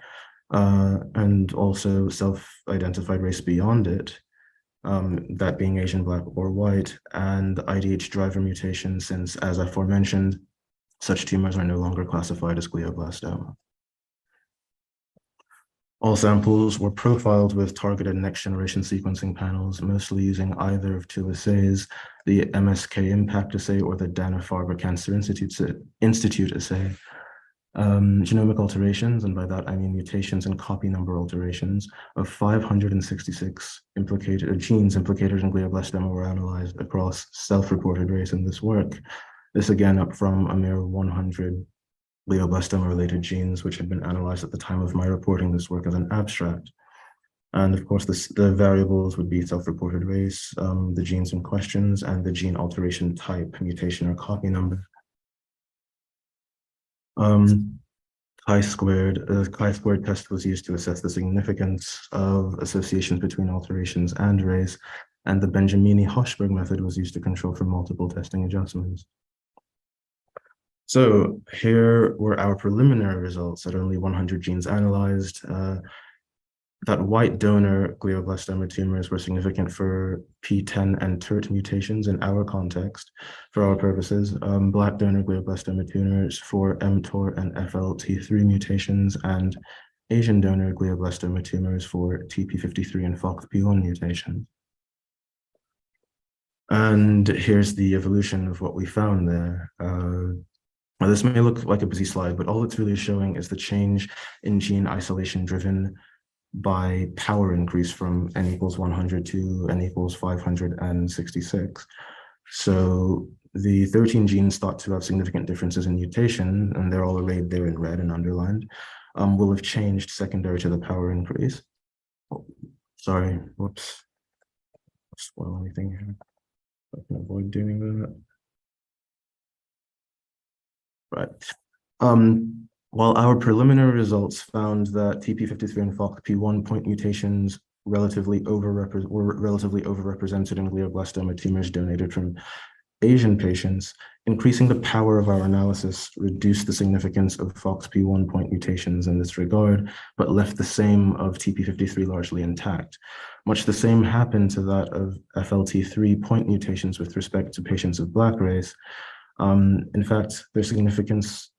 and also self-identified race beyond it, that being Asian, Black, or white, and IDH driver mutation, since, as aforementioned, such tumors are no longer classified as glioblastoma. All samples were profiled with targeted next-generation sequencing panels, mostly using either of two assays, the MSK Impact Assay or the Dana-Farber Cancer Institute Assay. Genomic alterations, and by that I mean mutations and copy number alterations, of 566 genes implicated in glioblastoma were analyzed across self-reported race in this work. This again up from a mere 100 glioblastoma-related genes, which had been analyzed at the time of my reporting this work as an abstract. And of course, the variables would be self-reported race, the genes in questions, and the gene alteration type, mutation or copy number. The chi-squared test was used to assess the significance of associations between alterations and race, and the Benjamini-Hochberg method was used to control for multiple testing adjustments. So here were our preliminary results at only 100 genes analyzed. That white donor glioblastoma tumors were significant for P10 and TERT mutations in our context, for our purposes. Black donor glioblastoma tumors for mTOR and FLT3 mutations, and Asian donor glioblastoma tumors for TP53 and FOXP1 mutations. And here's the evolution of what we found there. Now this may look like a busy slide, but all it's really showing is the change in gene isolation driven by power increase from n equals 100 to n equals 566. So the 13 genes thought to have significant differences in mutation, and they're all arrayed there in red and underlined, will have changed secondary to the power increase. Oh, sorry, whoops. Spoil anything here. I can avoid doing that. Right. While our preliminary results found that TP53 and FOXP1 point mutations were relatively overrepresented in glioblastoma tumors donated from Asian patients, increasing the power of our analysis reduced the significance of FOXP1 point mutations in this regard, but left the same of TP53 largely intact. Much the same happened to that of FLT3 point mutations with respect to patients of Black race. In fact, the significance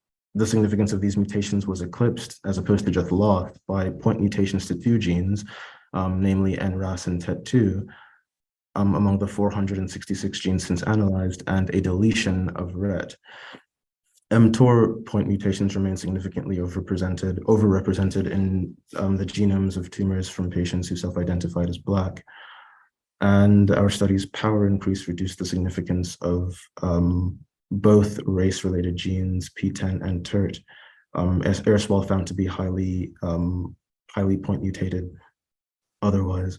of these mutations was eclipsed, as opposed to just lost, by point mutations to two genes, namely NRAS and TET2, among the 466 genes since analyzed, and a deletion of RET. mTOR point mutations remain significantly overrepresented in the genomes of tumors from patients who self-identified as Black. And our study's power increase reduced the significance of both race-related genes, P10 and TERT, as erstwhile found to be highly point mutated otherwise.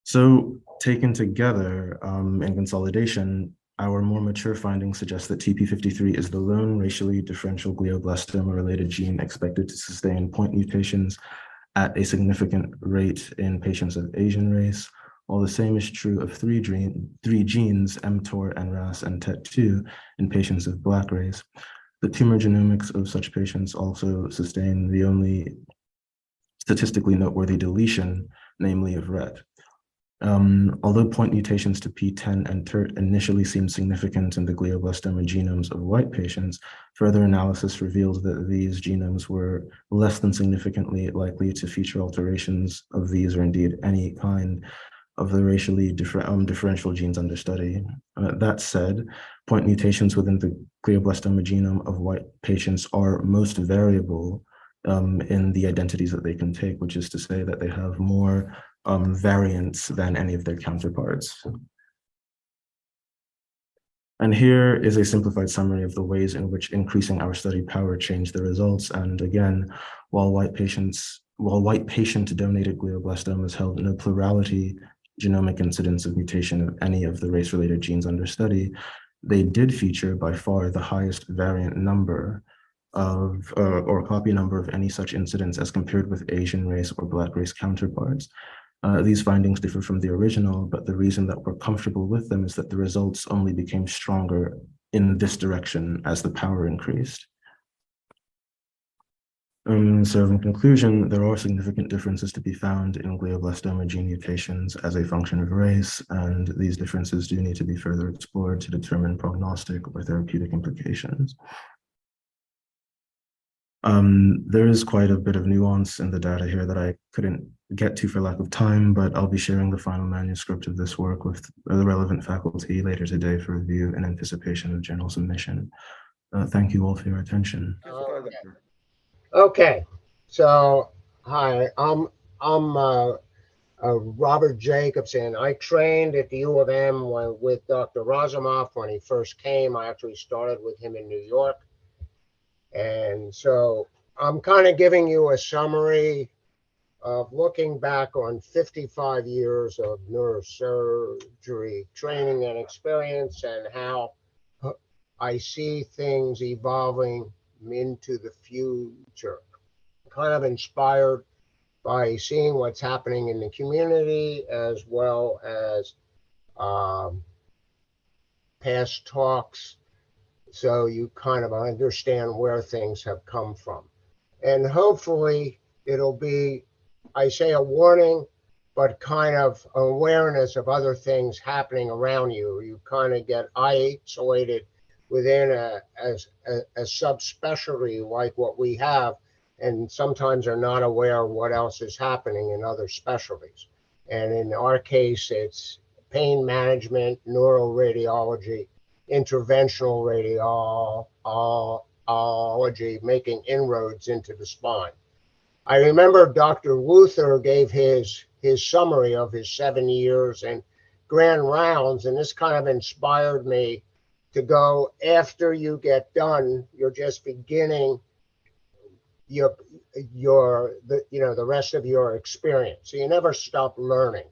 So taken together in consolidation, our more mature findings suggest that TP53 is the lone racially differential glioblastoma-related gene expected to sustain point mutations at a significant rate in patients of Asian race. All the same is true of three genes, mTOR, NRAS, and TET2 in patients of Black race. The tumor genomics of such patients also sustain the only statistically noteworthy deletion, namely of RET. Although point mutations to P10 and TERT initially seemed significant in the glioblastoma genomes of white patients, further analysis revealed that these genomes were less than significantly likely to feature alterations of these, or indeed any kind of the racially differential genes under study. That said, point mutations within the glioblastoma genome of white patients are most variable in the identities that they can take, which is to say that they have more variants than any of their counterparts. And here is a simplified summary of the ways in which increasing our study power changed the results. And again, while white patient-donated glioblastomas held no plurality genomic incidence of mutation of any of the race-related genes under study, they did feature by far the highest variant number of, or copy number of any such incidents as compared with Asian race or Black race counterparts. These findings differ from the original, but the reason that we're comfortable with them is that the results only became stronger in this direction as the power increased. So in conclusion, there are significant differences to be found in glioblastoma gene mutations as a function of race, and these differences do need to be further explored to determine prognostic or therapeutic implications. There is quite a bit of nuance in the data here that I couldn't get to for lack of time, but I'll be sharing the final manuscript of this work with the relevant faculty later today for review in anticipation of journal submission. Thank you all for your attention. Okay, so hi, I'm Robert Jacobson. I trained at the U of M with Dr. Razumov when he first came. I actually started with him in New York. And so I'm kind of giving you a summary of looking back on 55 years of neurosurgery training and experience and how I see things evolving into the future. Kind of inspired by seeing what's happening in the community as well as past talks, so you kind of understand where things have come from. And hopefully it'll be, I say a warning, but kind of awareness of other things happening around you. You kind of get isolated within a subspecialty like what we have, and sometimes are not aware of what else is happening in other specialties. And in our case, it's pain management, neuroradiology, interventional radiology, making inroads into the spine. I remember Dr. Luther gave his summary of his 7 years and grand rounds, and this kind of inspired me to go, after you get done, you're just beginning the rest of your experience. So you never stop learning.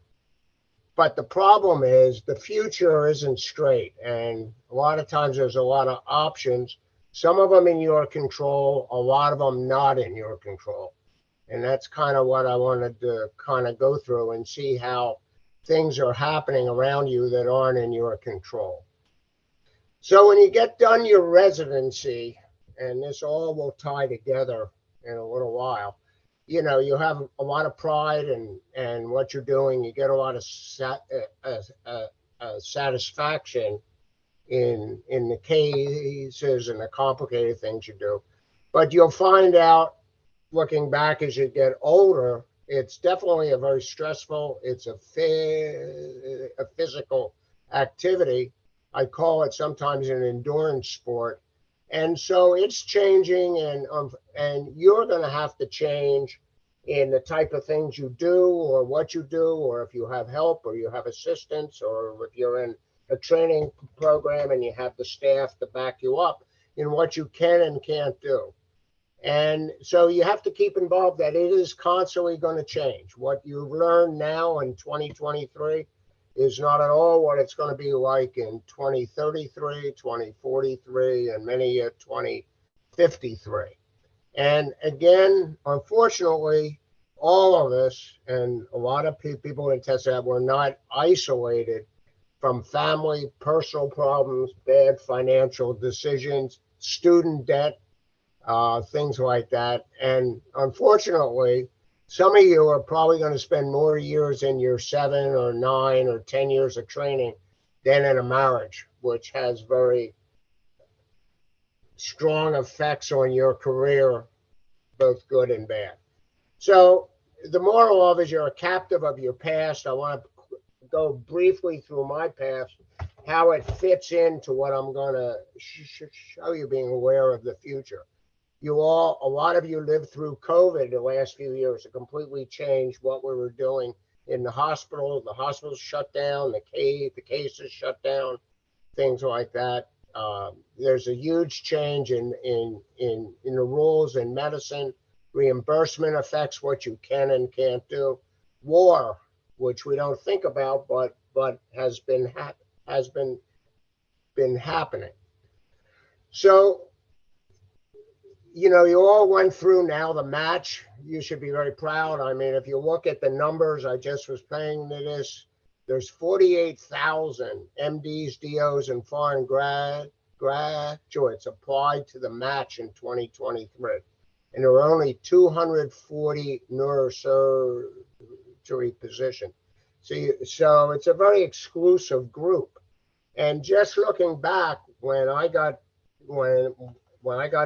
But the problem is the future isn't straight. And a lot of times there's a lot of options, some of them in your control, a lot of them not in your control. And that's kind of what I wanted to kind of go through and see how things are happening around you that aren't in your control. So when you get done your residency, and this all will tie together in a little while, you know, you have a lot of pride in what you're doing. You get a lot of satisfaction in the cases and the complicated things you do. But you'll find out, looking back as you get older, it's definitely a very stressful, it's a physical activity. I call it sometimes an endurance sport. And so it's changing, and you're going to have to change in the type of things you do or what you do, or if you have help or you have assistance, or if you're in a training program and you have the staff to back you up in what you can and can't do. And so you have to keep involved that it is constantly going to change. What you've learned now in 2023 is not at all what it's going to be like in 2033, 2043, and many at 2053. And again, unfortunately, all of us and a lot of people in TESAB were not isolated from family, personal problems, bad financial decisions, student debt, things like that. And unfortunately, some of you are probably going to spend more years in your 7 or 9 or 10 years of training than in a marriage, which has very strong effects on your career, both good and bad. So the moral of it is you're a captive of your past. I want to go briefly through my past, how it fits into what I'm going to show you, being aware of the future. A lot of you lived through COVID the last few years. It completely changed what we were doing in the hospital. The hospitals shut down, the cases shut down, things like that. There's a huge change in the rules in medicine. Reimbursement affects what you can and can't do. War, which we don't think about, but has been happening. So, you know, you all went through now the match. You should be very proud. I mean, if you look at the numbers, I just was paying to this. There's 48,000 MDs, DOs, and foreign graduates applied to the match in 2023. And there were only 240 neurosurgery positions. So it's a very exclusive group. And just looking back, when I got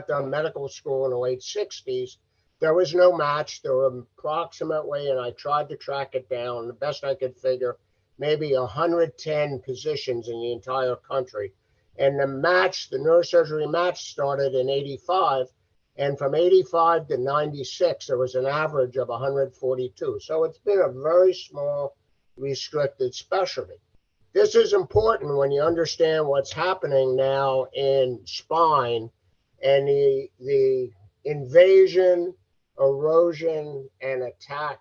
done medical school in the late 60s, there was no match. There were approximately, and I tried to track it down, the best I could figure, maybe 110 positions in the entire country. And the match, the neurosurgery match, started in 85. And from 85 to 96, there was an average of 142. So it's been a very small, restricted specialty. This is important when you understand what's happening now in spine and the invasion, erosion, and attack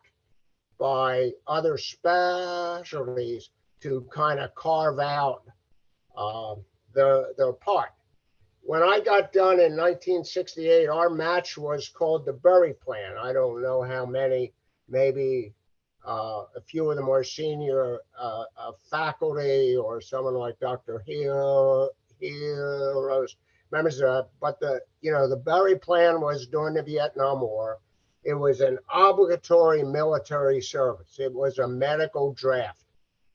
by other specialties to kind of carve out their part. When I got done in 1968, our match was called the Berry Plan. I don't know how many, maybe a few of the more senior faculty or someone like Dr. Heroes members of that, but the Berry Plan was during the Vietnam War. It was an obligatory military service. It was a medical draft.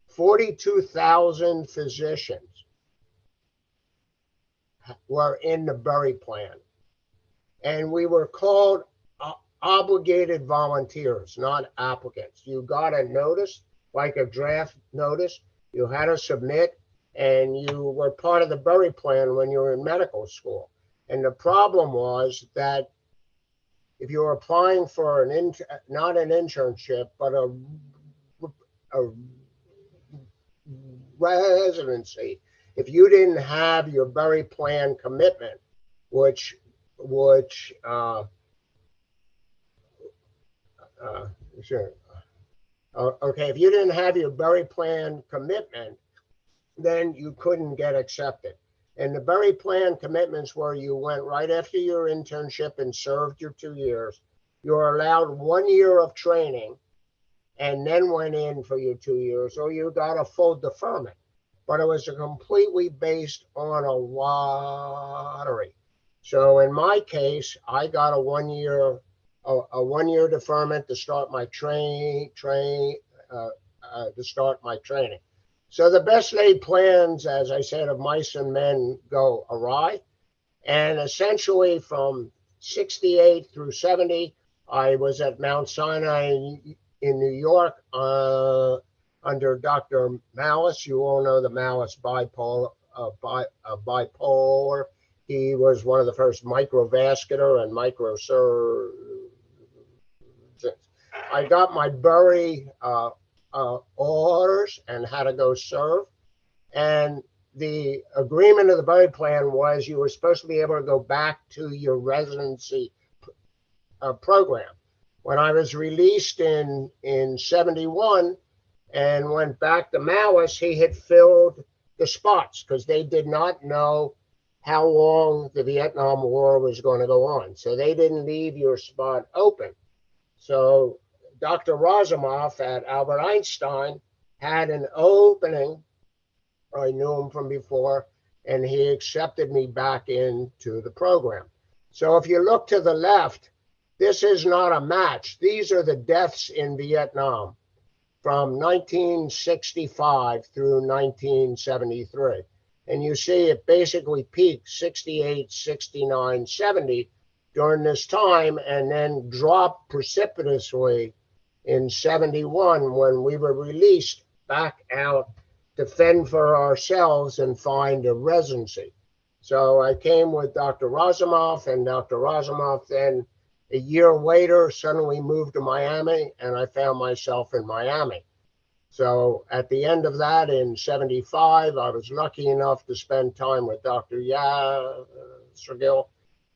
42,000 physicians were in the Berry Plan. And we were called obligated volunteers, not applicants. You got a notice, like a draft notice, you had to submit, and you were part of the Berry Plan when you were in medical school. And the problem was that if you were applying for not an internship, but a residency, if you didn't have your Berry Plan commitment, which if you didn't have your Berry Plan commitment, then you couldn't get accepted. And the Berry Plan commitments were you went right after your internship and served your 2 years. You were allowed 1 year of training and then went in for your 2 years, or you got a full deferment. But it was completely based on a lottery. So in my case, I got a 1 year deferment to start my training. So the best laid plans, as I said, of mice and men go awry. And essentially from 68 through 70, I was at Mount Sinai in New York under Dr. Malice. You all know the Malice bipolar. He was one of the first microvascular and microsurgeons. I got my Berry orders and had to go serve. And the agreement of the Berry Plan was you were supposed to be able to go back to your residency program. When I was released in 71 and went back to Malice, he had filled the spots because they did not know how long the Vietnam War was going to go on. So they didn't leave your spot open. So Dr. Razumov at Albert Einstein had an opening. I knew him from before, and he accepted me back into the program. So if you look to the left, this is not a match. These are the deaths in Vietnam from 1965 through 1973. And you see it basically peaked 68, 69, 70 during this time, and then dropped precipitously in 71 when we were released back out to fend for ourselves and find a residency. So I came with Dr. Razumov, and Dr. Razumov then a year later suddenly moved to Miami, and I found myself in Miami. So at the end of that in 75, I was lucky enough to spend time with Dr. Yasergil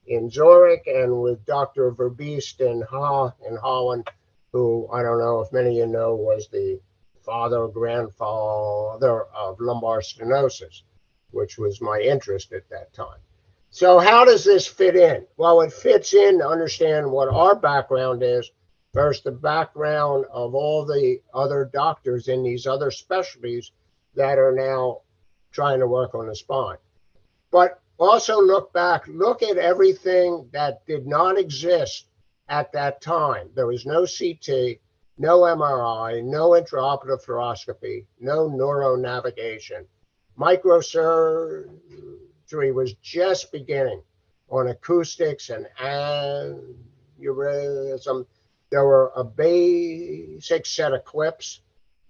in Zurich and with Dr. Verbiest in Holland, who I don't know if many of you know was the father or grandfather of lumbar stenosis, which was my interest at that time. So how does this fit in? Well, it fits in to understand what our background is versus the background of all the other doctors in these other specialties that are now trying to work on the spine. But also look back, look at everything that did not exist at that time. There was no CT, no MRI, no intraoperative fluoroscopy, no neuronavigation. Microsurgery was just beginning on acoustics and aneurysm. There were a basic set of clips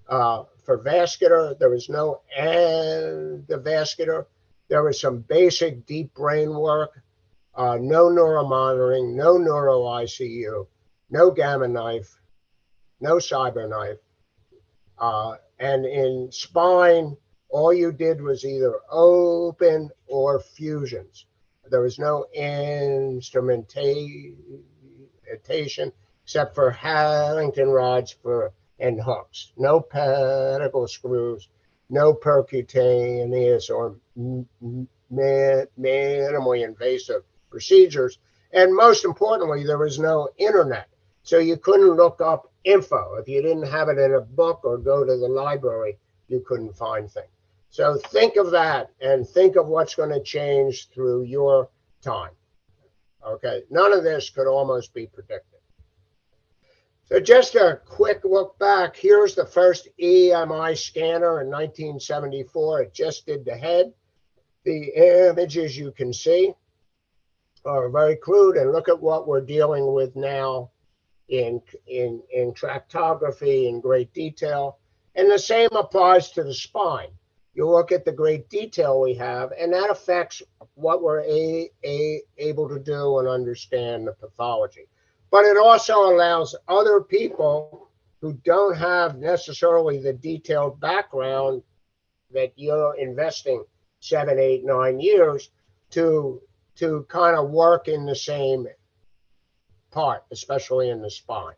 for vascular. There was no endovascular. There was some basic deep brain work, no neuromonitoring, no neuro ICU, no gamma knife, no cyber knife. And in spine, all you did was either open or fusions. There was no instrumentation except for Harrington rods and hooks. No pedicle screws, no percutaneous or minimally invasive procedures. And most importantly, there was no internet. So you couldn't look up info. If you didn't have it in a book or go to the library, you couldn't find things. So think of that and think of what's going to change through your time. Okay, none of this could almost be predicted. So just a quick look back. Here's the first EMI scanner in 1974. It just did the head. The images you can see are very crude, and look at what we're dealing with now in tractography in great detail. And the same applies to the spine. You look at the great detail we have, and that affects what we're able to do and understand the pathology. But it also allows other people who don't have necessarily the detailed background that you're investing 7, 8, 9 years to kind of work in the same part, especially in the spine.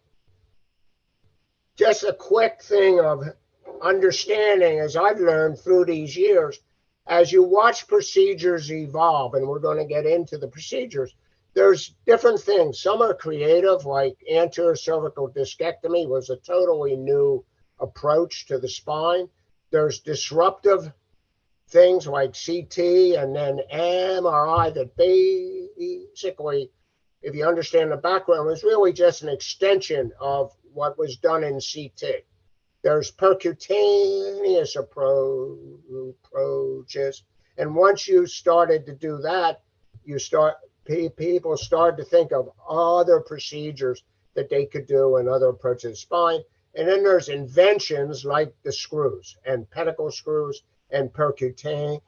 Just a quick thing of understanding, as I've learned through these years, as you watch procedures evolve, and we're going to get into the procedures, there's different things. Some are creative, like anterior cervical discectomy was a totally new approach to the spine. There's disruptive things like CT and then MRI that basically, if you understand the background, was really just an extension of what was done in CT. There's percutaneous approaches. And once you started to do that, people started to think of other procedures that they could do and other approaches to the spine. And then there's inventions like the screws and pedicle screws and percutaneous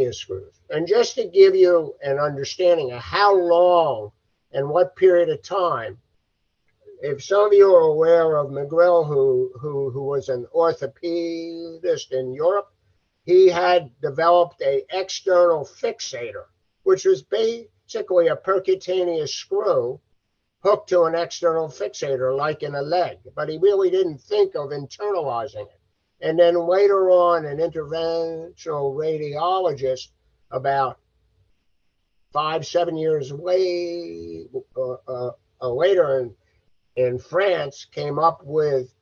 screws. And just to give you an understanding of how long and what period of time, if some of you are aware of McGrill, who was an orthopedist in Europe, he had developed an external fixator, which was basically a percutaneous screw hooked to an external fixator, like in a leg. But he really didn't think of internalizing it. And then later on, an interventional radiologist, about 5, 7 years later in France, came up with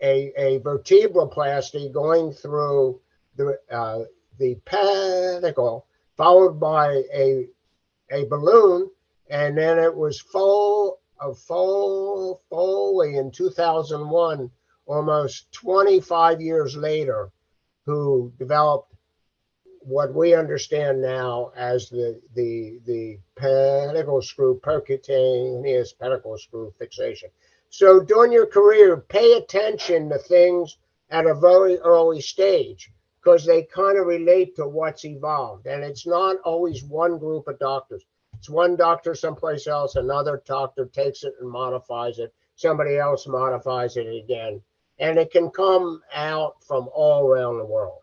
a vertebroplasty going through the pedicle, followed by a balloon, and then it was Foley in 2001, almost 25 years later, who developed what we understand now as the pedicle screw, percutaneous pedicle screw fixation. So during your career, pay attention to things at a very early stage, because they kind of relate to what's evolved. And it's not always one group of doctors. It's one doctor someplace else, another doctor takes it and modifies it. somebody else modifies it again. And it can come out from all around the world.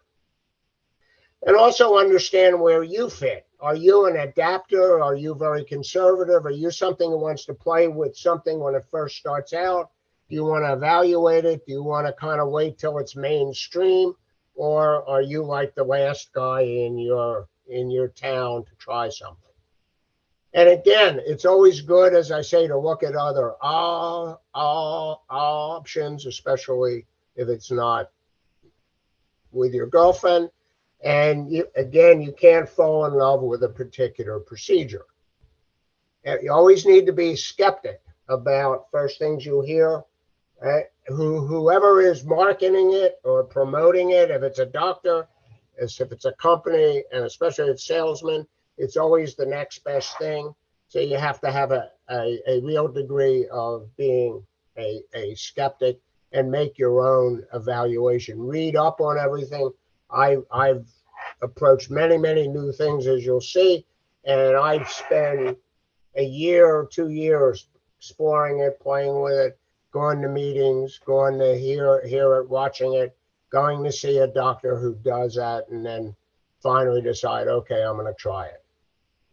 And also understand where you fit. Are you an adapter? Are you very conservative? Are you something who wants to play with something when it first starts out? Do you want to evaluate it? Do you want to kind of wait till it's mainstream? Or are you like the last guy in your town to try something? And again, it's always good, as I say, to look at other options, especially if it's not with your girlfriend. And you can't fall in love with a particular procedure. And you always need to be skeptic about first things you hear. Whoever is marketing it or promoting it, if it's a doctor, if it's a company, and especially if it's salesman, it's always the next best thing. So you have to have a real degree of being a skeptic and make your own evaluation. Read up on everything. I've approached many new things, as you'll see, and I've spent a year or 2 years exploring it, playing with it, going to meetings, going to hear it, watching it, going to see a doctor who does that, and then finally decide, okay, I'm going to try it.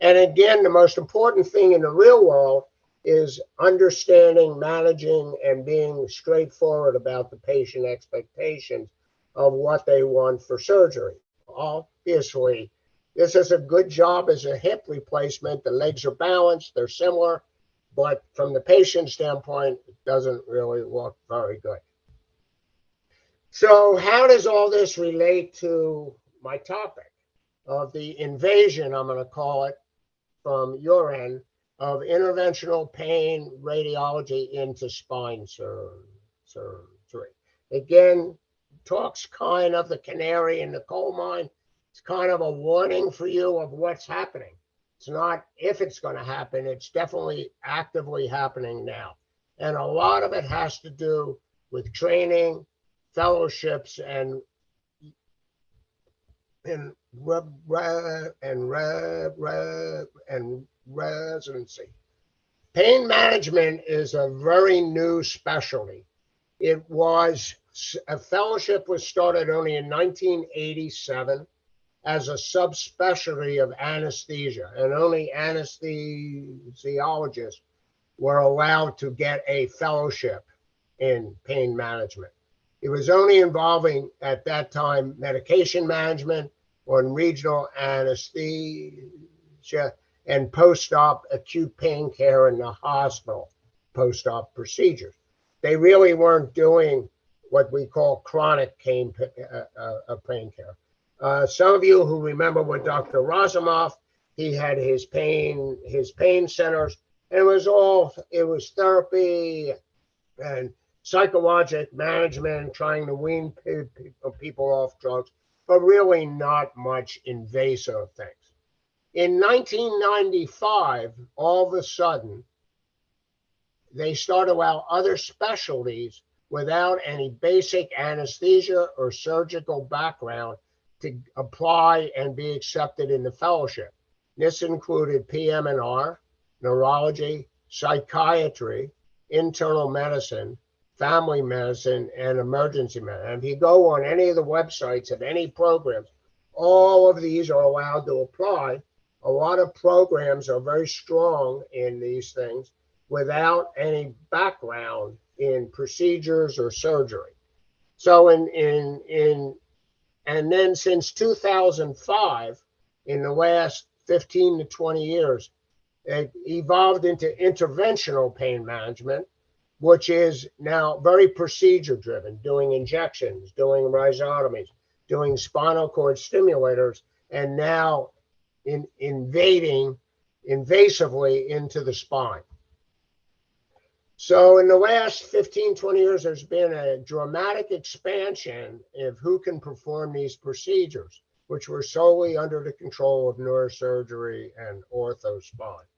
And again, the most important thing in the real world is understanding, managing, and being straightforward about the patient expectations of what they want for surgery. Obviously, this is a good job as a hip replacement. The legs are balanced, they're similar, but from the patient standpoint, it doesn't really look very good. So how does all this relate to my topic of the invasion, I'm going to call it, from your end, of interventional pain radiology into spine surgery? Again, talks kind of the canary in the coal mine. It's kind of a warning for you of what's happening. It's not if it's going to happen, it's definitely actively happening now. And a lot of it has to do with training, fellowships, and residency. Pain management is a very new specialty. A fellowship was started only in 1987 as a subspecialty of anesthesia, and only anesthesiologists were allowed to get a fellowship in pain management. It was only involving, at that time, medication management on regional anesthesia and post-op acute pain care in the hospital, post-op procedures. They really weren't doing what we call chronic pain care. Some of you who remember with Dr. Razumov, he had his pain centers, and it was therapy and psychologic management, trying to wean people off drugs, but really not much invasive things. In 1995, all of a sudden, they started to allow other specialties without any basic anesthesia or surgical background to apply and be accepted in the fellowship. This included PM&R, neurology, psychiatry, internal medicine, family medicine, and emergency medicine. And if you go on any of the websites of any programs, all of these are allowed to apply. A lot of programs are very strong in these things without any background in procedures or surgery. So and then since 2005, in the last 15 to 20 years, it evolved into interventional pain management, which is now very procedure driven, doing injections, doing rhizotomies, doing spinal cord stimulators, and now invading invasively into the spine. So in the last 15, 20 years, there's been a dramatic expansion of who can perform these procedures, which were solely under the control of neurosurgery and ortho spine.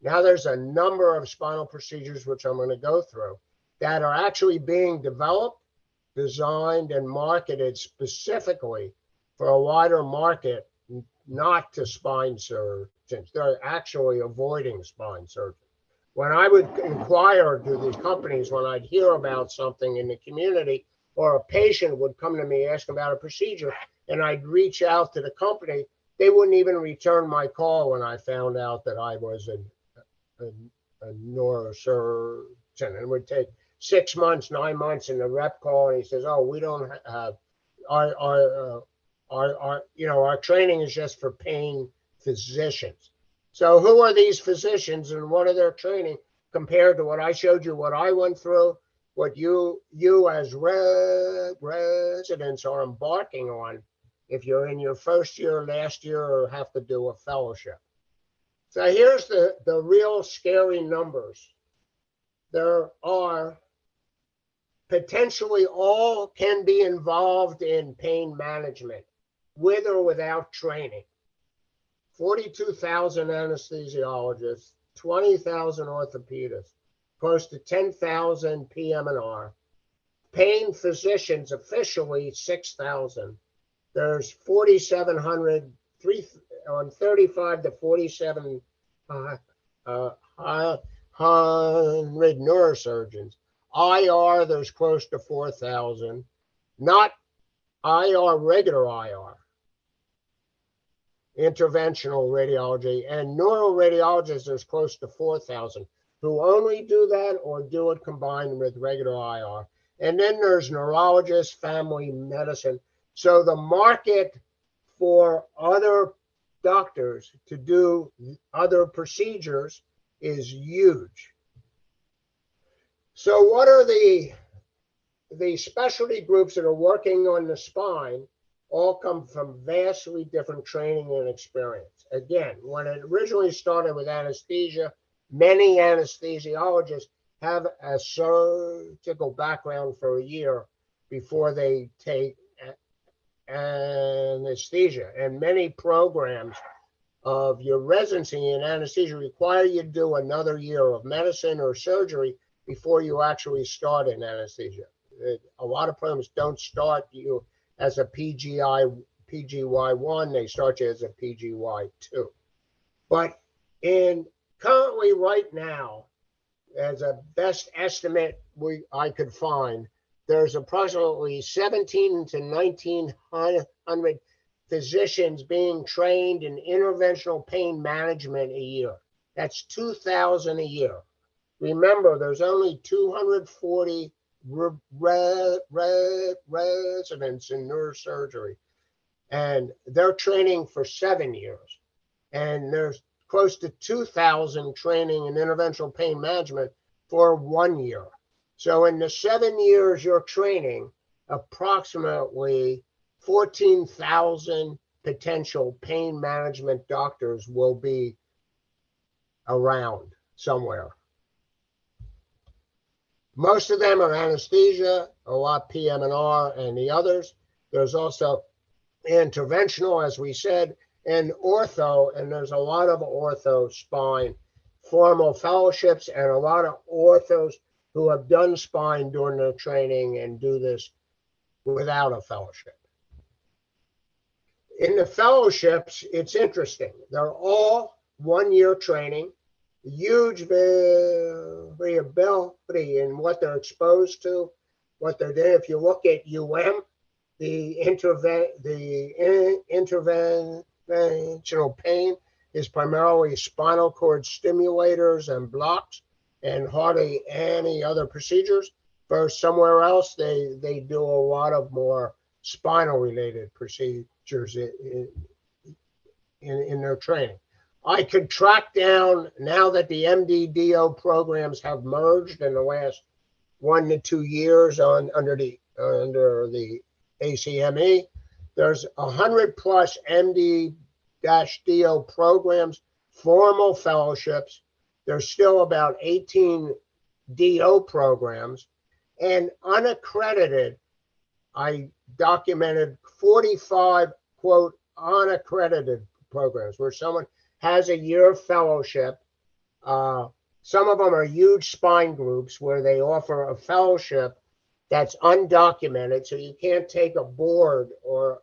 Now there's a number of spinal procedures, which I'm going to go through, that are actually being developed, designed, and marketed specifically for a wider market, not to spine surgeons. They're actually avoiding spine surgeons. when I would inquire to the companies, when I'd hear about something in the community, or a patient would come to me asking about a procedure, and I'd reach out to the company, they wouldn't even return my call when I found out that I was a neurosurgeon. It would take 6 months, 9 months, and the rep call, and he says, "Oh, we don't have our training is just for pain physicians." So who are these physicians and what are their training compared to what I showed you, what I went through, what you as residents are embarking on if you're in your first year, last year, or have to do a fellowship. So here's the real scary numbers. There are potentially all can be involved in pain management with or without training. 42,000 anesthesiologists, 20,000 orthopedists, close to 10,000 PM&R. Pain physicians officially 6,000. There's 4,700, 35 to 4,700 neurosurgeons. IR, there's close to 4,000. Not IR, regular IR. Interventional radiology, and neuroradiologists, there's close to 4,000 who only do that or do it combined with regular IR. And then there's neurologists, family medicine. So the market for other doctors to do other procedures is huge. So what are the specialty groups that are working on the spine? All come from vastly different training and experience. Again, when it originally started with anesthesia, many anesthesiologists have a surgical background for a year before they take anesthesia. And many programs of your residency in anesthesia require you to do another year of medicine or surgery before you actually start in anesthesia. A lot of programs don't start you as a PGY1, they start you as a PGY2. But currently right now, as a best estimate I could find, there's approximately 17 to 1,900 physicians being trained in interventional pain management a year. That's 2,000 a year. Remember, there's only 240 residents in neurosurgery, and they're training for 7 years. And there's close to 2,000 training in interventional pain management for 1 year. So in the 7 years you're training, approximately 14,000 potential pain management doctors will be around somewhere. Most of them are anesthesia, a lot PM&R, and the others. There's also interventional, as we said, and ortho, and there's a lot of ortho spine formal fellowships and a lot of orthos who have done spine during their training and do this without a fellowship. In the fellowships, it's interesting. They're all 1 year training, huge variability in what they're exposed to, what they're doing. If you look at the interventional pain is primarily spinal cord stimulators and blocks and hardly any other procedures. Versus somewhere else, they do a lot of more spinal related procedures in their training. I could track down, now that the MDDO programs have merged in the last 1 to 2 years under the ACME, there's 100 plus MD-DO programs, formal fellowships. There's still about 18 DO programs, and unaccredited, I documented 45, quote, unaccredited programs where someone has a year fellowship. Some of them are huge spine groups where they offer a fellowship that's undocumented, so you can't take a board or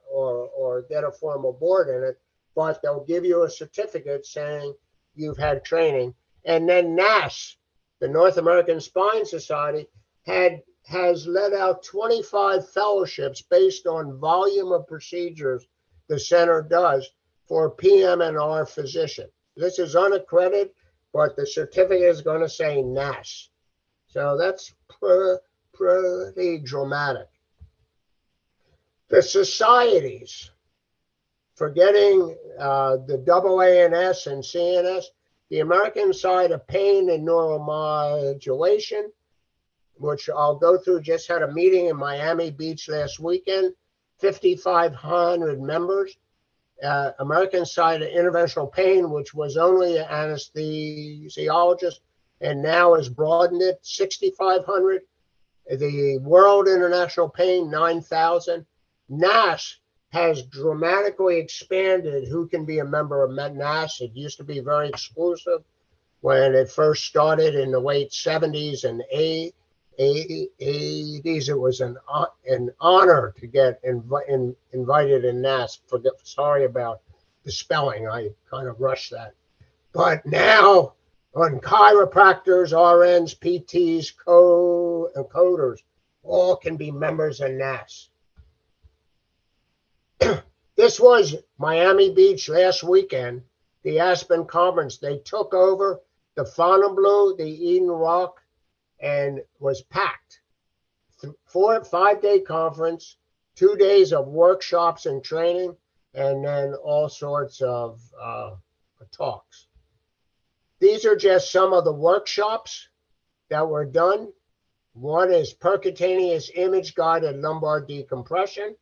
get a formal board in it, but they'll give you a certificate saying you've had training. And then NASS the North American Spine Society, has let out 25 fellowships based on volume of procedures the center does for PM&R physician. This is unaccredited, but the certificate is going to say NAS. So that's pretty dramatic. The societies, forgetting the AA and S and CNS, the American Society of Pain and Neuromodulation, which I'll go through, just had a meeting in Miami Beach last weekend, 5,500 members. American Society of Interventional Pain, which was only an anesthesiologist and now has broadened it, 6,500. The World International Pain, 9,000. NAS has dramatically expanded who can be a member of NAS. It used to be very exclusive when it first started in the late 70s and 80s. It was an honor to get invited in NAS. Sorry about the spelling. I kind of rushed that. But now on chiropractors, RNs, PTs, coders, all can be members of NAS. This was Miami Beach last weekend, the Aspen Conference. They took over the Fontainebleau, the Eden Rock, and was packed. 5-day conference, 2 days of workshops and training, and then all sorts of talks. These are just some of the workshops that were done. One is percutaneous image-guided lumbar decompression,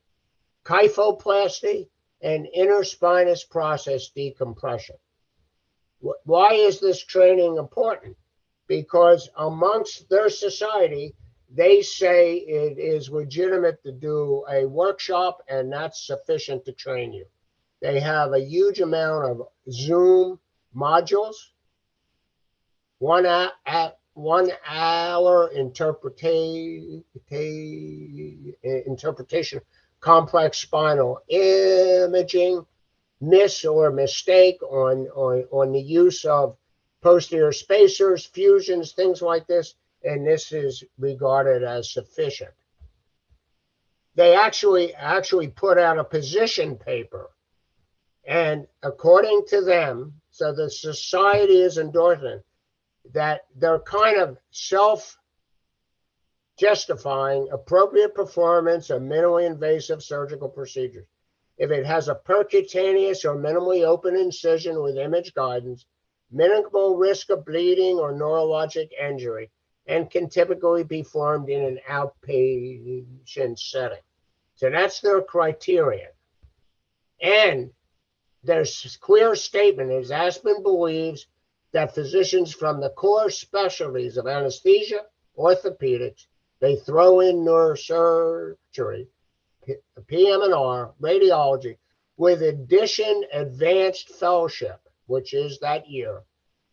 kyphoplasty, and interspinous process decompression. Why is this training important? Because amongst their society, they say it is legitimate to do a workshop and that's sufficient to train you. They have a huge amount of Zoom modules, 1 hour interpretation, complex spinal imaging, miss or mistake on the use of posterior spacers, fusions, things like this, and this is regarded as sufficient. They actually put out a position paper, and according to them, so the society is endorsing that they're kind of self-justifying appropriate performance of minimally invasive surgical procedures. If it has a percutaneous or minimally open incision with image guidance, minimal risk of bleeding or neurologic injury, and can typically be performed in an outpatient setting. So that's their criterion. And there's clear statement is Aspen believes that physicians from the core specialties of anesthesia, orthopedics, they throw in neurosurgery, PM&R, radiology, with addition advanced fellowship, which is that year,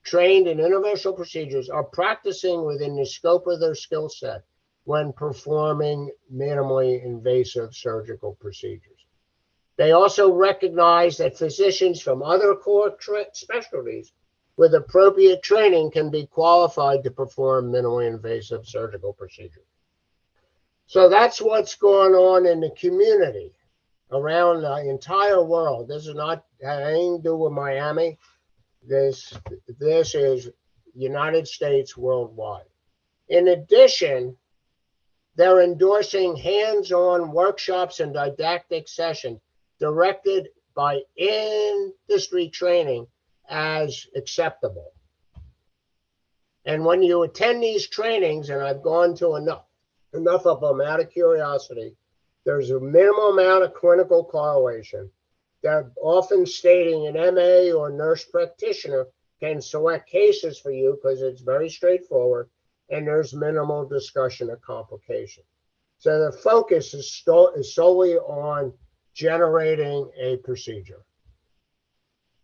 trained in interventional procedures, are practicing within the scope of their skill set when performing minimally invasive surgical procedures. They also recognize that physicians from other core specialties with appropriate training can be qualified to perform minimally invasive surgical procedures. So that's what's going on in the community around the entire world. This is not anything to do with Miami. This is United States worldwide. In addition, they're endorsing hands-on workshops and didactic sessions directed by industry training as acceptable. And when you attend these trainings, and I've gone to enough of them out of curiosity, there's a minimal amount of clinical correlation. They're often stating an MA or nurse practitioner can select cases for you because it's very straightforward and there's minimal discussion of complication. So the focus is solely on generating a procedure.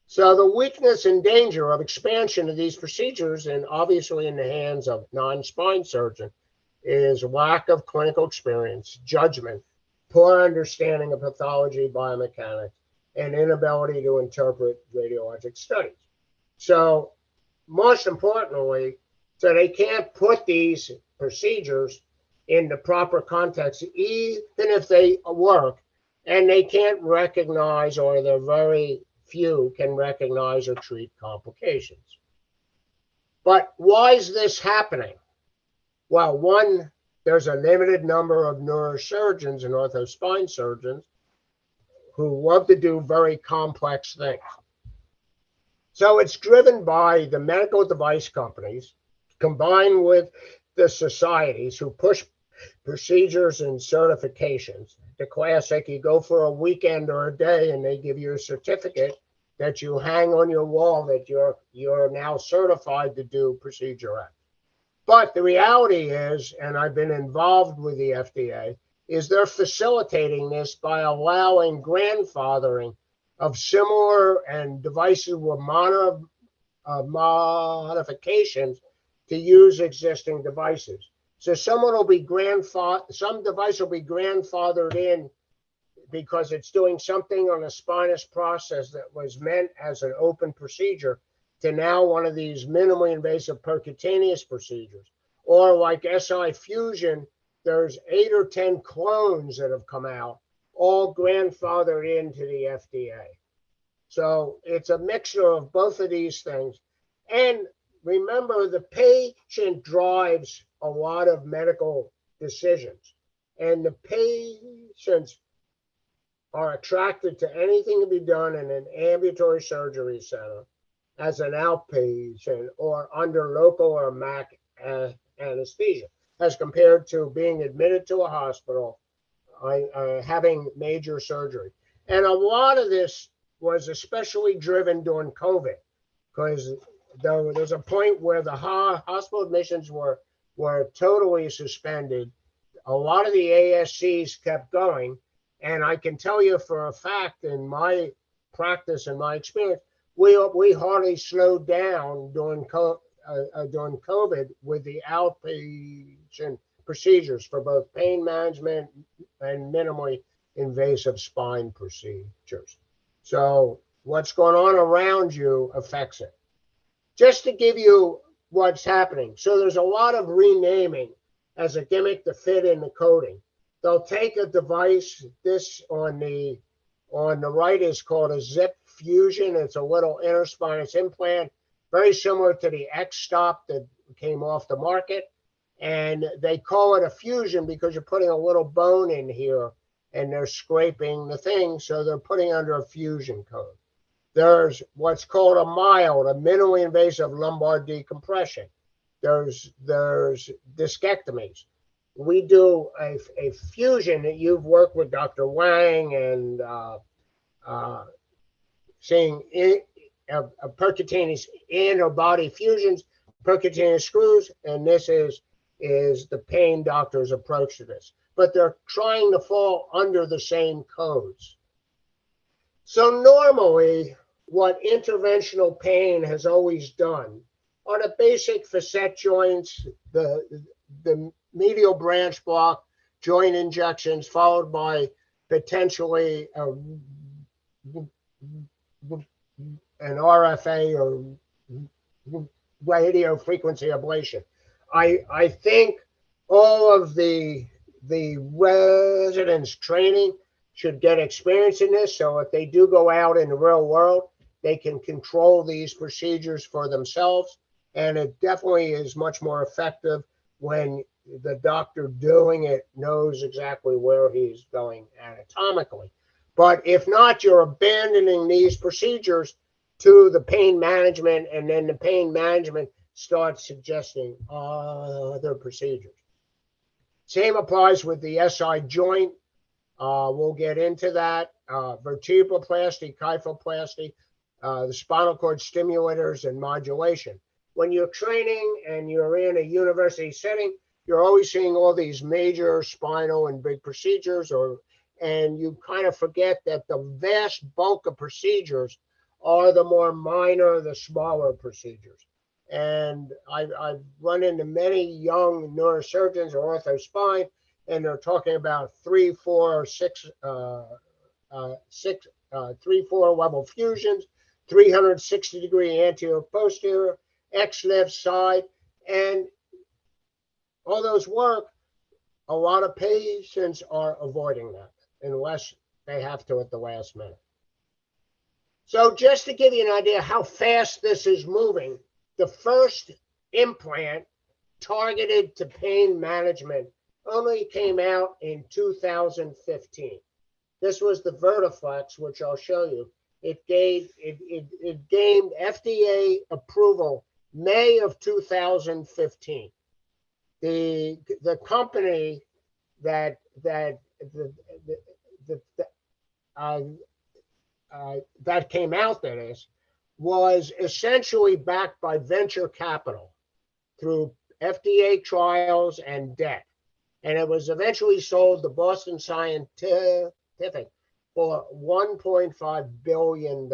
So the weakness and danger of expansion of these procedures, and obviously in the hands of non-spine surgeon, is lack of clinical experience, judgment, poor understanding of pathology, biomechanics, and inability to interpret radiologic studies. So most importantly, So they can't put these procedures in the proper context, even if they work, and they can't recognize, or they're very few can recognize or treat complications. But why is this happening? Well, one, there's a limited number of neurosurgeons and orthospine surgeons who love to do very complex things. So it's driven by the medical device companies combined with the societies who push procedures and certifications. The classic, you go for a weekend or a day and they give you a certificate that you hang on your wall that you're now certified to do procedure X. But the reality is, and I've been involved with the FDA, is they're facilitating this by allowing grandfathering of similar and devices with modifications to use existing devices. So someone will be some device will be grandfathered in because it's doing something on a spinous process that was meant as an open procedure to now one of these minimally invasive percutaneous procedures. Or like SI Fusion, there's 8 or 10 clones that have come out, all grandfathered into the FDA. So it's a mixture of both of these things. And remember, the patient drives a lot of medical decisions, and the patients are attracted to anything to be done in an ambulatory surgery center as an outpatient or under local or MAC anesthesia, as compared to being admitted to a hospital, having major surgery. And a lot of this was especially driven during COVID, because there's a point where the hospital admissions were totally suspended. A lot of the ASCs kept going. And I can tell you for a fact, in my practice and my experience, we hardly slowed down during COVID with the outpatient procedures for both pain management and minimally invasive spine procedures. So what's going on around you affects it. Just to give you what's happening. So there's a lot of renaming as a gimmick to fit in the coding. They'll take a device, this on the right is called a Zip Fusion. It's a little interspinous implant, very similar to the X-Stop that came off the market. And they call it a fusion because you're putting a little bone in here and they're scraping the thing. So they're putting under a fusion code. There's what's called a mild, a minimally invasive lumbar decompression. There's discectomies. We do a fusion that you've worked with Dr. Wang and seeing a percutaneous interbody fusions, percutaneous screws, and this is the pain doctor's approach to this. But they're trying to fall under the same codes. So normally, what interventional pain has always done are the basic facet joints, the medial branch block, joint injections, followed by potentially an RFA or radio frequency ablation. I think all of the residents training should get experience in this, so if they do go out in the real world, they can control these procedures for themselves. And it definitely is much more effective when the doctor doing it knows exactly where he's going anatomically. But if not, you're abandoning these procedures to the pain management, and then the pain management starts suggesting other procedures. Same applies with the SI joint. We'll get into that. Vertebroplasty, kyphoplasty, the spinal cord stimulators and modulation. When you're training and you're in a university setting, you're always seeing all these major spinal and big procedures, and you kind of forget that the vast bulk of procedures are the more minor, the smaller procedures. And I've run into many young neurosurgeons or orthospine, and they're talking about 3, 4 level fusions, 360-degree anterior posterior, X left side, and all those work, a lot of patients are avoiding that unless they have to at the last minute. So just to give you an idea how fast this is moving, the first implant targeted to pain management only came out in 2015. This was the Vertiflex, which I'll show you. It gained FDA approval May of 2015. The company that came out, that is, was essentially backed by venture capital through FDA trials and debt. And it was eventually sold to Boston Scientific for $1.5 billion.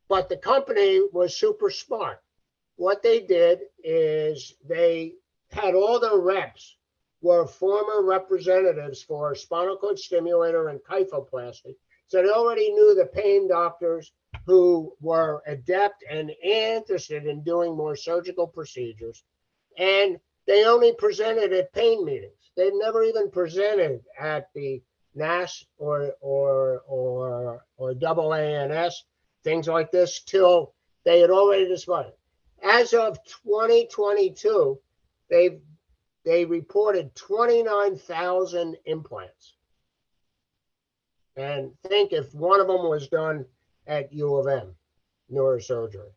But the company was super smart. What they did is they had all their reps were former representatives for spinal cord stimulator and kyphoplasty. So they already knew the pain doctors who were adept and interested in doing more surgical procedures. And they only presented at pain meetings. They never even presented at the NAS or AANS, things like this, till they had already decided. As of 2022, they reported 29,000 implants. And think if one of them was done at U of M, neurosurgery.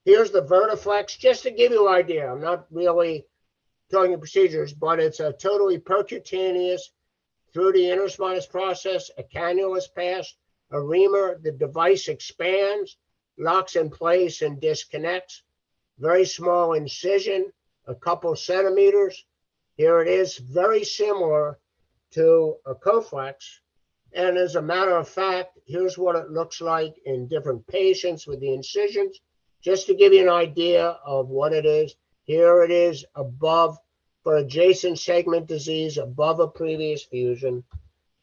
Here's the Vertiflex, just to give you an idea. I'm not really talking procedures, but it's a totally percutaneous through the interspinous process. A cannula is passed, a reamer, the device expands, locks in place and disconnects. Very small incision, a couple centimeters. Here it is, very similar to a Coflex. And as a matter of fact, here's what it looks like in different patients with the incisions. Just to give you an idea of what it is, here it is above for adjacent segment disease, above a previous fusion.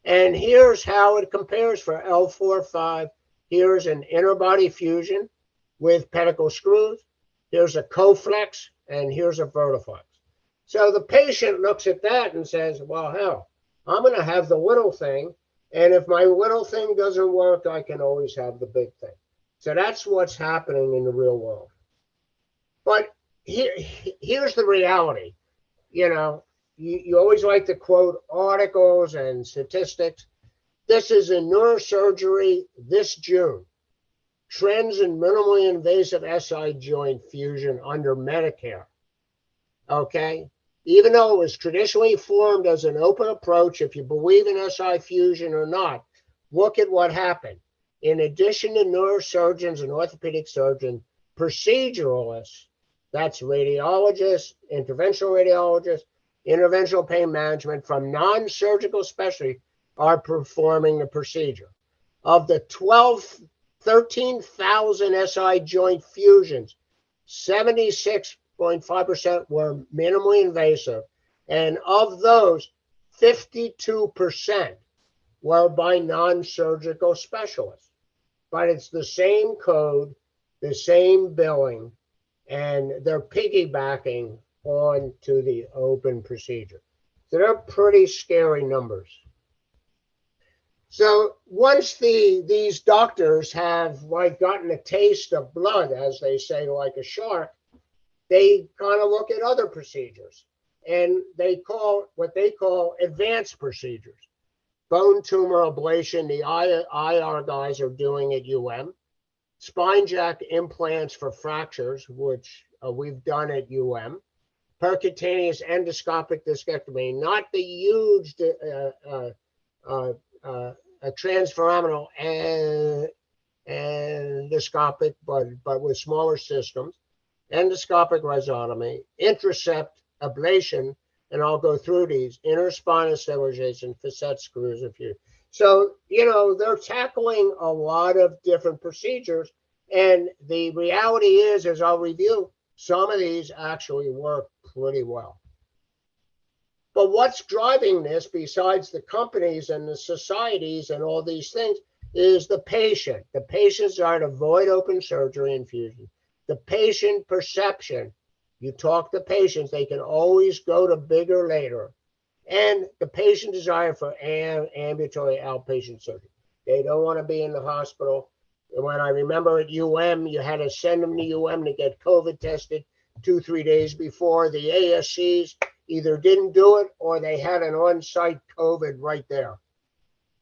And here's how it compares for L4-5. Here's an interbody fusion with pedicle screws. Here's a Coflex, and here's a Vertiflex. So the patient looks at that and says, well, hell, I'm going to have the little thing. And if my little thing doesn't work, I can always have the big thing. So that's what's happening in the real world. But here's the reality. You know, you always like to quote articles and statistics. This is in neurosurgery this June. Trends in minimally invasive SI joint fusion under Medicare. Okay? Even though it was traditionally formed as an open approach, if you believe in SI fusion or not, look at what happened. In addition to neurosurgeons and orthopedic surgeons, proceduralists, that's radiologists, interventional radiologists, interventional pain management from non-surgical specialty are performing the procedure. Of the 13,000 SI joint fusions, 76.5% were minimally invasive. And of those, 52% were by non-surgical specialists. But it's the same code, the same billing, and they're piggybacking on to the open procedure. So they're pretty scary numbers. So once these doctors have like gotten a taste of blood, as they say, like a shark, they kind of look at other procedures, and they call what they call advanced procedures. Bone tumor ablation, the IR guys are doing at UM. Spine jack implants for fractures, which we've done at UM. Percutaneous endoscopic discectomy, not the huge transforaminal endoscopic, but with smaller systems. Endoscopic rhizotomy, intracept ablation, and I'll go through these, interspinous stabilization, facet screws, a few. So, you know, they're tackling a lot of different procedures. And the reality is, as I'll review, some of these actually work pretty well. But what's driving this, besides the companies and the societies and all these things, is the patient. The patients are to avoid open surgery and fusion. the patient perception. You talk to patients, they can always go to bigger later. And the patient desire for ambulatory outpatient surgery. They don't want to be in the hospital. And when I remember at you had to send them to to get COVID tested 2-3 days before. The ASCs either didn't do it or they had an on-site COVID right there.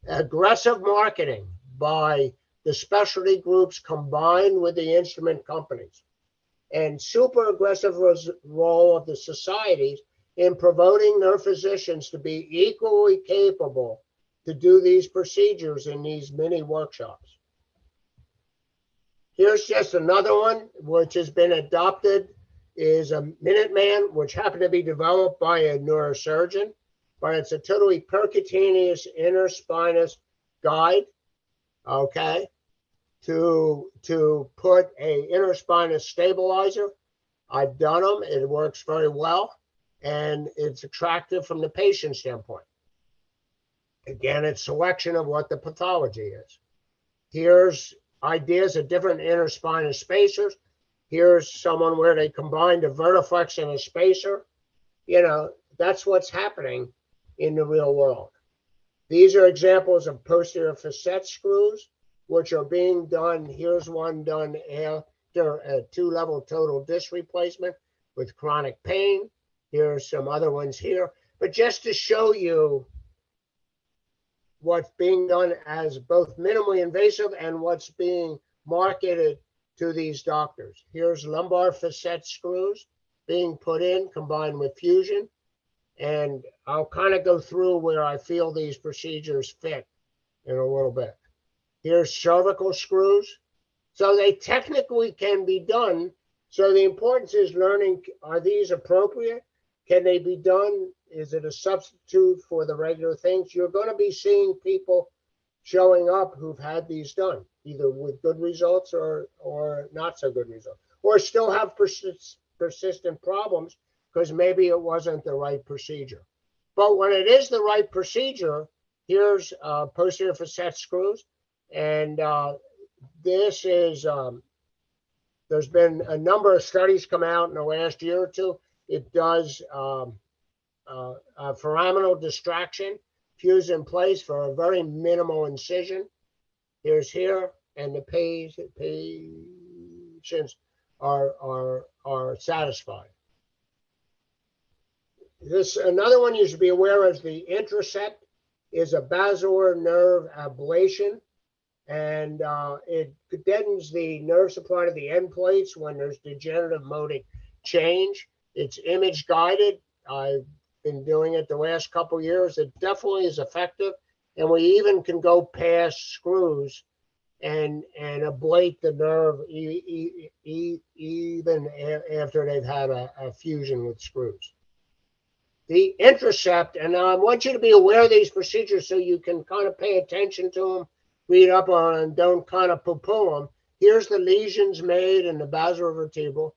Aggressive marketing by the specialty groups combined with the instrument companies, and super aggressive role of the societies in promoting their physicians to be equally capable to do these procedures in these mini workshops. Here's just another one which has been adopted, is a Minuteman, which happened to be developed by a neurosurgeon, but it's a totally percutaneous interspinous guide, okay, to put a interspinous stabilizer. I've done them. It works very well, and it's attractive from the patient standpoint. Again, it's selection of what the pathology is. Here's ideas of different interspinous spacers. Here's someone where they combined a vertiflex and a spacer. You know, that's what's happening in the real world. These are examples of posterior facet screws, which are being done. Here's one done after a 2-level total disc replacement with chronic pain. Here's some other ones here. But just to show you what's being done as both minimally invasive and what's being marketed to these doctors. Here's lumbar facet screws being put in combined with fusion. And I'll kind of go through where I feel these procedures fit in a little bit. Here's cervical screws. So they technically can be done. So the importance is learning, are these appropriate? Can they be done? Is it a substitute for the regular things? You're going to be seeing people showing up who've had these done, either with good results or not so good results, or still have persistent problems because maybe it wasn't the right procedure. But when it is the right procedure, here's posterior facet screws. And this is, there's been a number of studies come out in the last year or two. It does foraminal distraction, fuse in place for a very minimal incision. Here's here, and the patients are satisfied. This another one you should be aware of. The Intracept is a basilar nerve ablation, and it deadens the nerve supply to the end plates when there's degenerative modic change. It's image guided. I've been doing it the last couple of years. It definitely is effective, and we even can go past screws and ablate the nerve even after they've had a fusion with screws. The Intracept, and I want you to be aware of these procedures so you can kind of pay attention to them, read up on them, don't kind of poo-poo them. Here's the lesions made in the basilovertebral.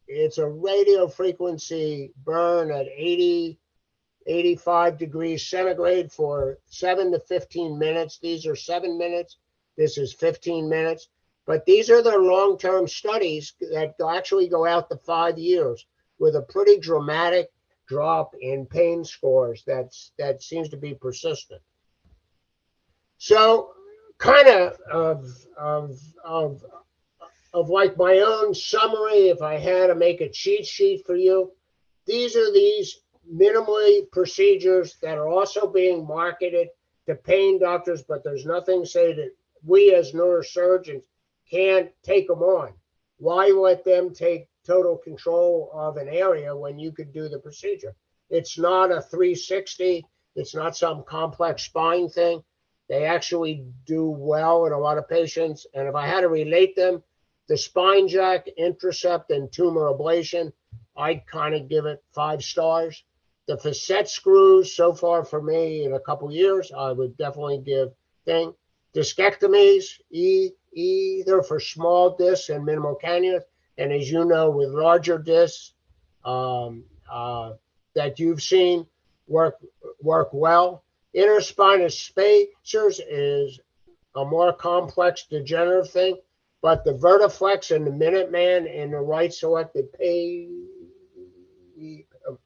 It's a radio frequency burn at 85 degrees centigrade for 7 to 15 minutes. These are 7 minutes. This is 15 minutes. But these are the long-term studies that actually go out to 5 years with a pretty dramatic drop in pain scores that seems to be persistent. So kind of like my own summary, if I had to make a cheat sheet for you, these are these minimally procedures that are also being marketed to pain doctors, but there's nothing to say that we as neurosurgeons can't take them on. Why let them take total control of an area when you could do the procedure? It's not a 360. It's not some complex spine thing. They actually do well in a lot of patients. And if I had to relate them, the spine jack, Intracept, and tumor ablation, I'd kind of give it 5 stars. The facet screws, so far for me in a couple years, I would definitely give thing. Discectomies, either for small discs and minimal cannulas, and as you know, with larger discs that you've seen work well. Interspinous spacers is a more complex degenerative thing. but the Vertiflex and the Minuteman in the right selected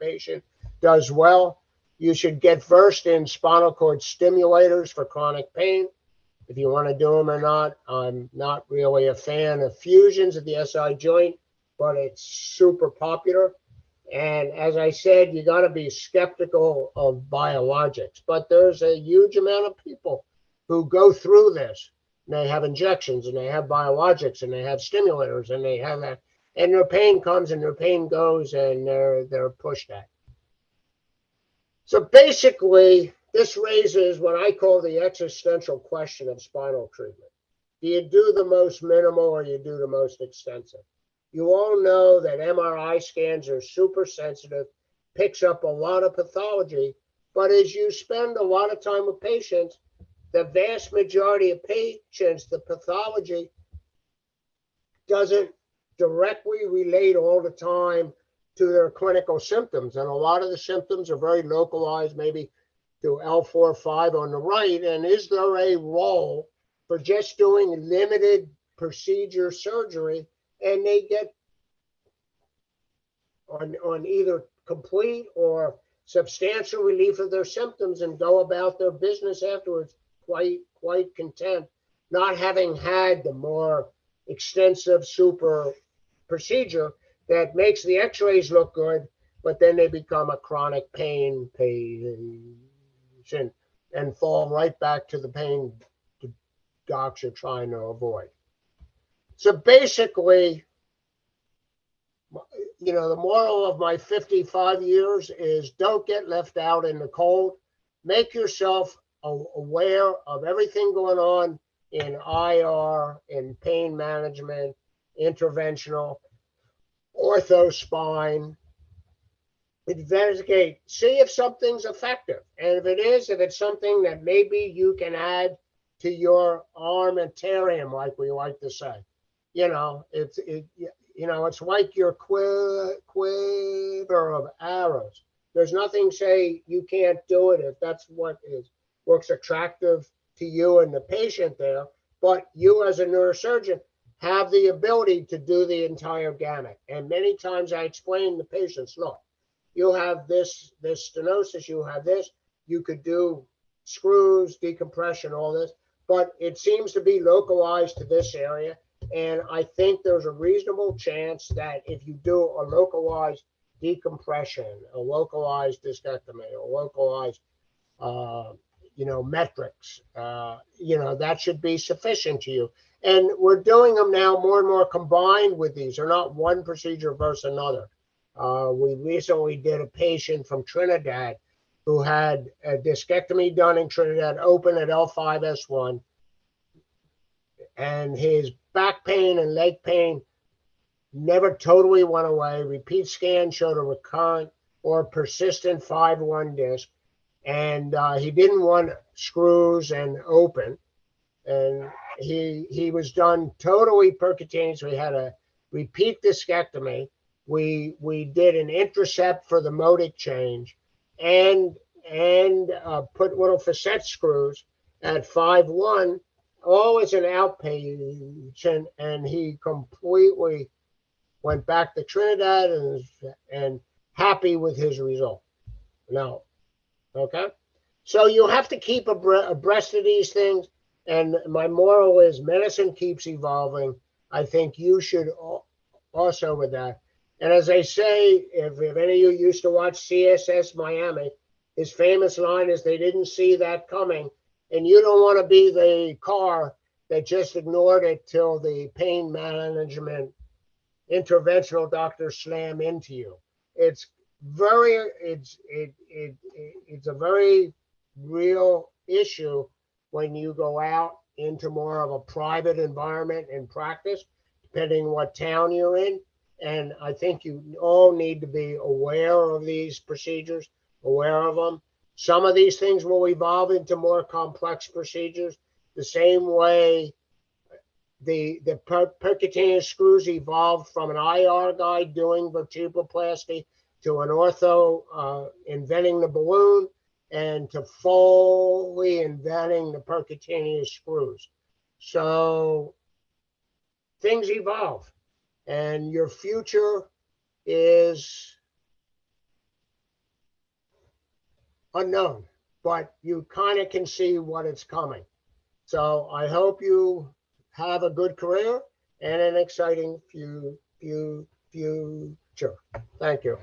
patient does well. You should get versed in spinal cord stimulators for chronic pain. If you want to do them or not, I'm not really a fan of fusions of the SI joint, but it's super popular. And as I said, you got to be skeptical of biologics, but there's a huge amount of people who go through this. And they have injections and they have biologics and they have stimulators and they have that, and their pain comes and their pain goes and they're pushed at. So basically, this raises what I call the existential question of spinal treatment. Do you do the most minimal or you do the most extensive? You all know that MRI scans are super sensitive, picks up a lot of pathology, but as you spend a lot of time with patients, the vast majority of patients, the pathology doesn't directly relate all the time to their clinical symptoms. And a lot of the symptoms are very localized, maybe to L4-5 on the right. And is there a role for just doing limited procedure surgery and they get on either complete or substantial relief of their symptoms and go about their business afterwards quite content, not having had the more extensive super procedure that makes the x-rays look good, but then they become a chronic pain patient and fall right back to the pain docs are trying to avoid. So basically, you know, the moral of my 55 years is don't get left out in the cold. Make yourself aware of everything going on in IR, in pain management, interventional, ortho spine. Investigate, see if something's effective. And if it is, if it's something that maybe you can add to your armamentarium, like we like to say. You know, it's like your quiver of arrows. There's nothing say you can't do it if that's what works attractive to you and the patient there. But you as a neurosurgeon have the ability to do the entire gamut. And many times I explain to patients, look, you have this stenosis, you have this, you could do screws, decompression, all this, but it seems to be localized to this area. And I think there's a reasonable chance that if you do a localized decompression, a localized discectomy, a localized, metrics, that should be sufficient to you. And we're doing them now more and more combined with these. They're not one procedure versus another. We recently did a patient from Trinidad who had a discectomy done in Trinidad, open at L5-S1, and his back pain and leg pain never totally went away. Repeat scan showed a recurrent or persistent 5-1 disc, and he didn't want screws and open, and he was done totally percutaneous. We had a repeat discectomy. We did an Intracept for the modic change, and put little facet screws at 5-1, all as an outpatient, and he completely went back to Trinidad and happy with his result. Now, okay? So you have to keep abreast of these things, and my moral is medicine keeps evolving. I think you should also with that. And as I say, if any of you used to watch CSS Miami, his famous line is, they didn't see that coming. And you don't want to be the car that just ignored it till the pain management interventional doctors slam into you. It's a very real issue when you go out into more of a private environment in practice, depending what town you're in. And I think you all need to be aware of these procedures, aware of them. Some of these things will evolve into more complex procedures, the same way the percutaneous screws evolved from an IR guy doing vertebroplasty to an ortho inventing the balloon, and to fully inventing the percutaneous screws. So things evolve and your future is unknown, but you kind of can see what it's coming. So I hope you have a good career and an exciting future. Thank you.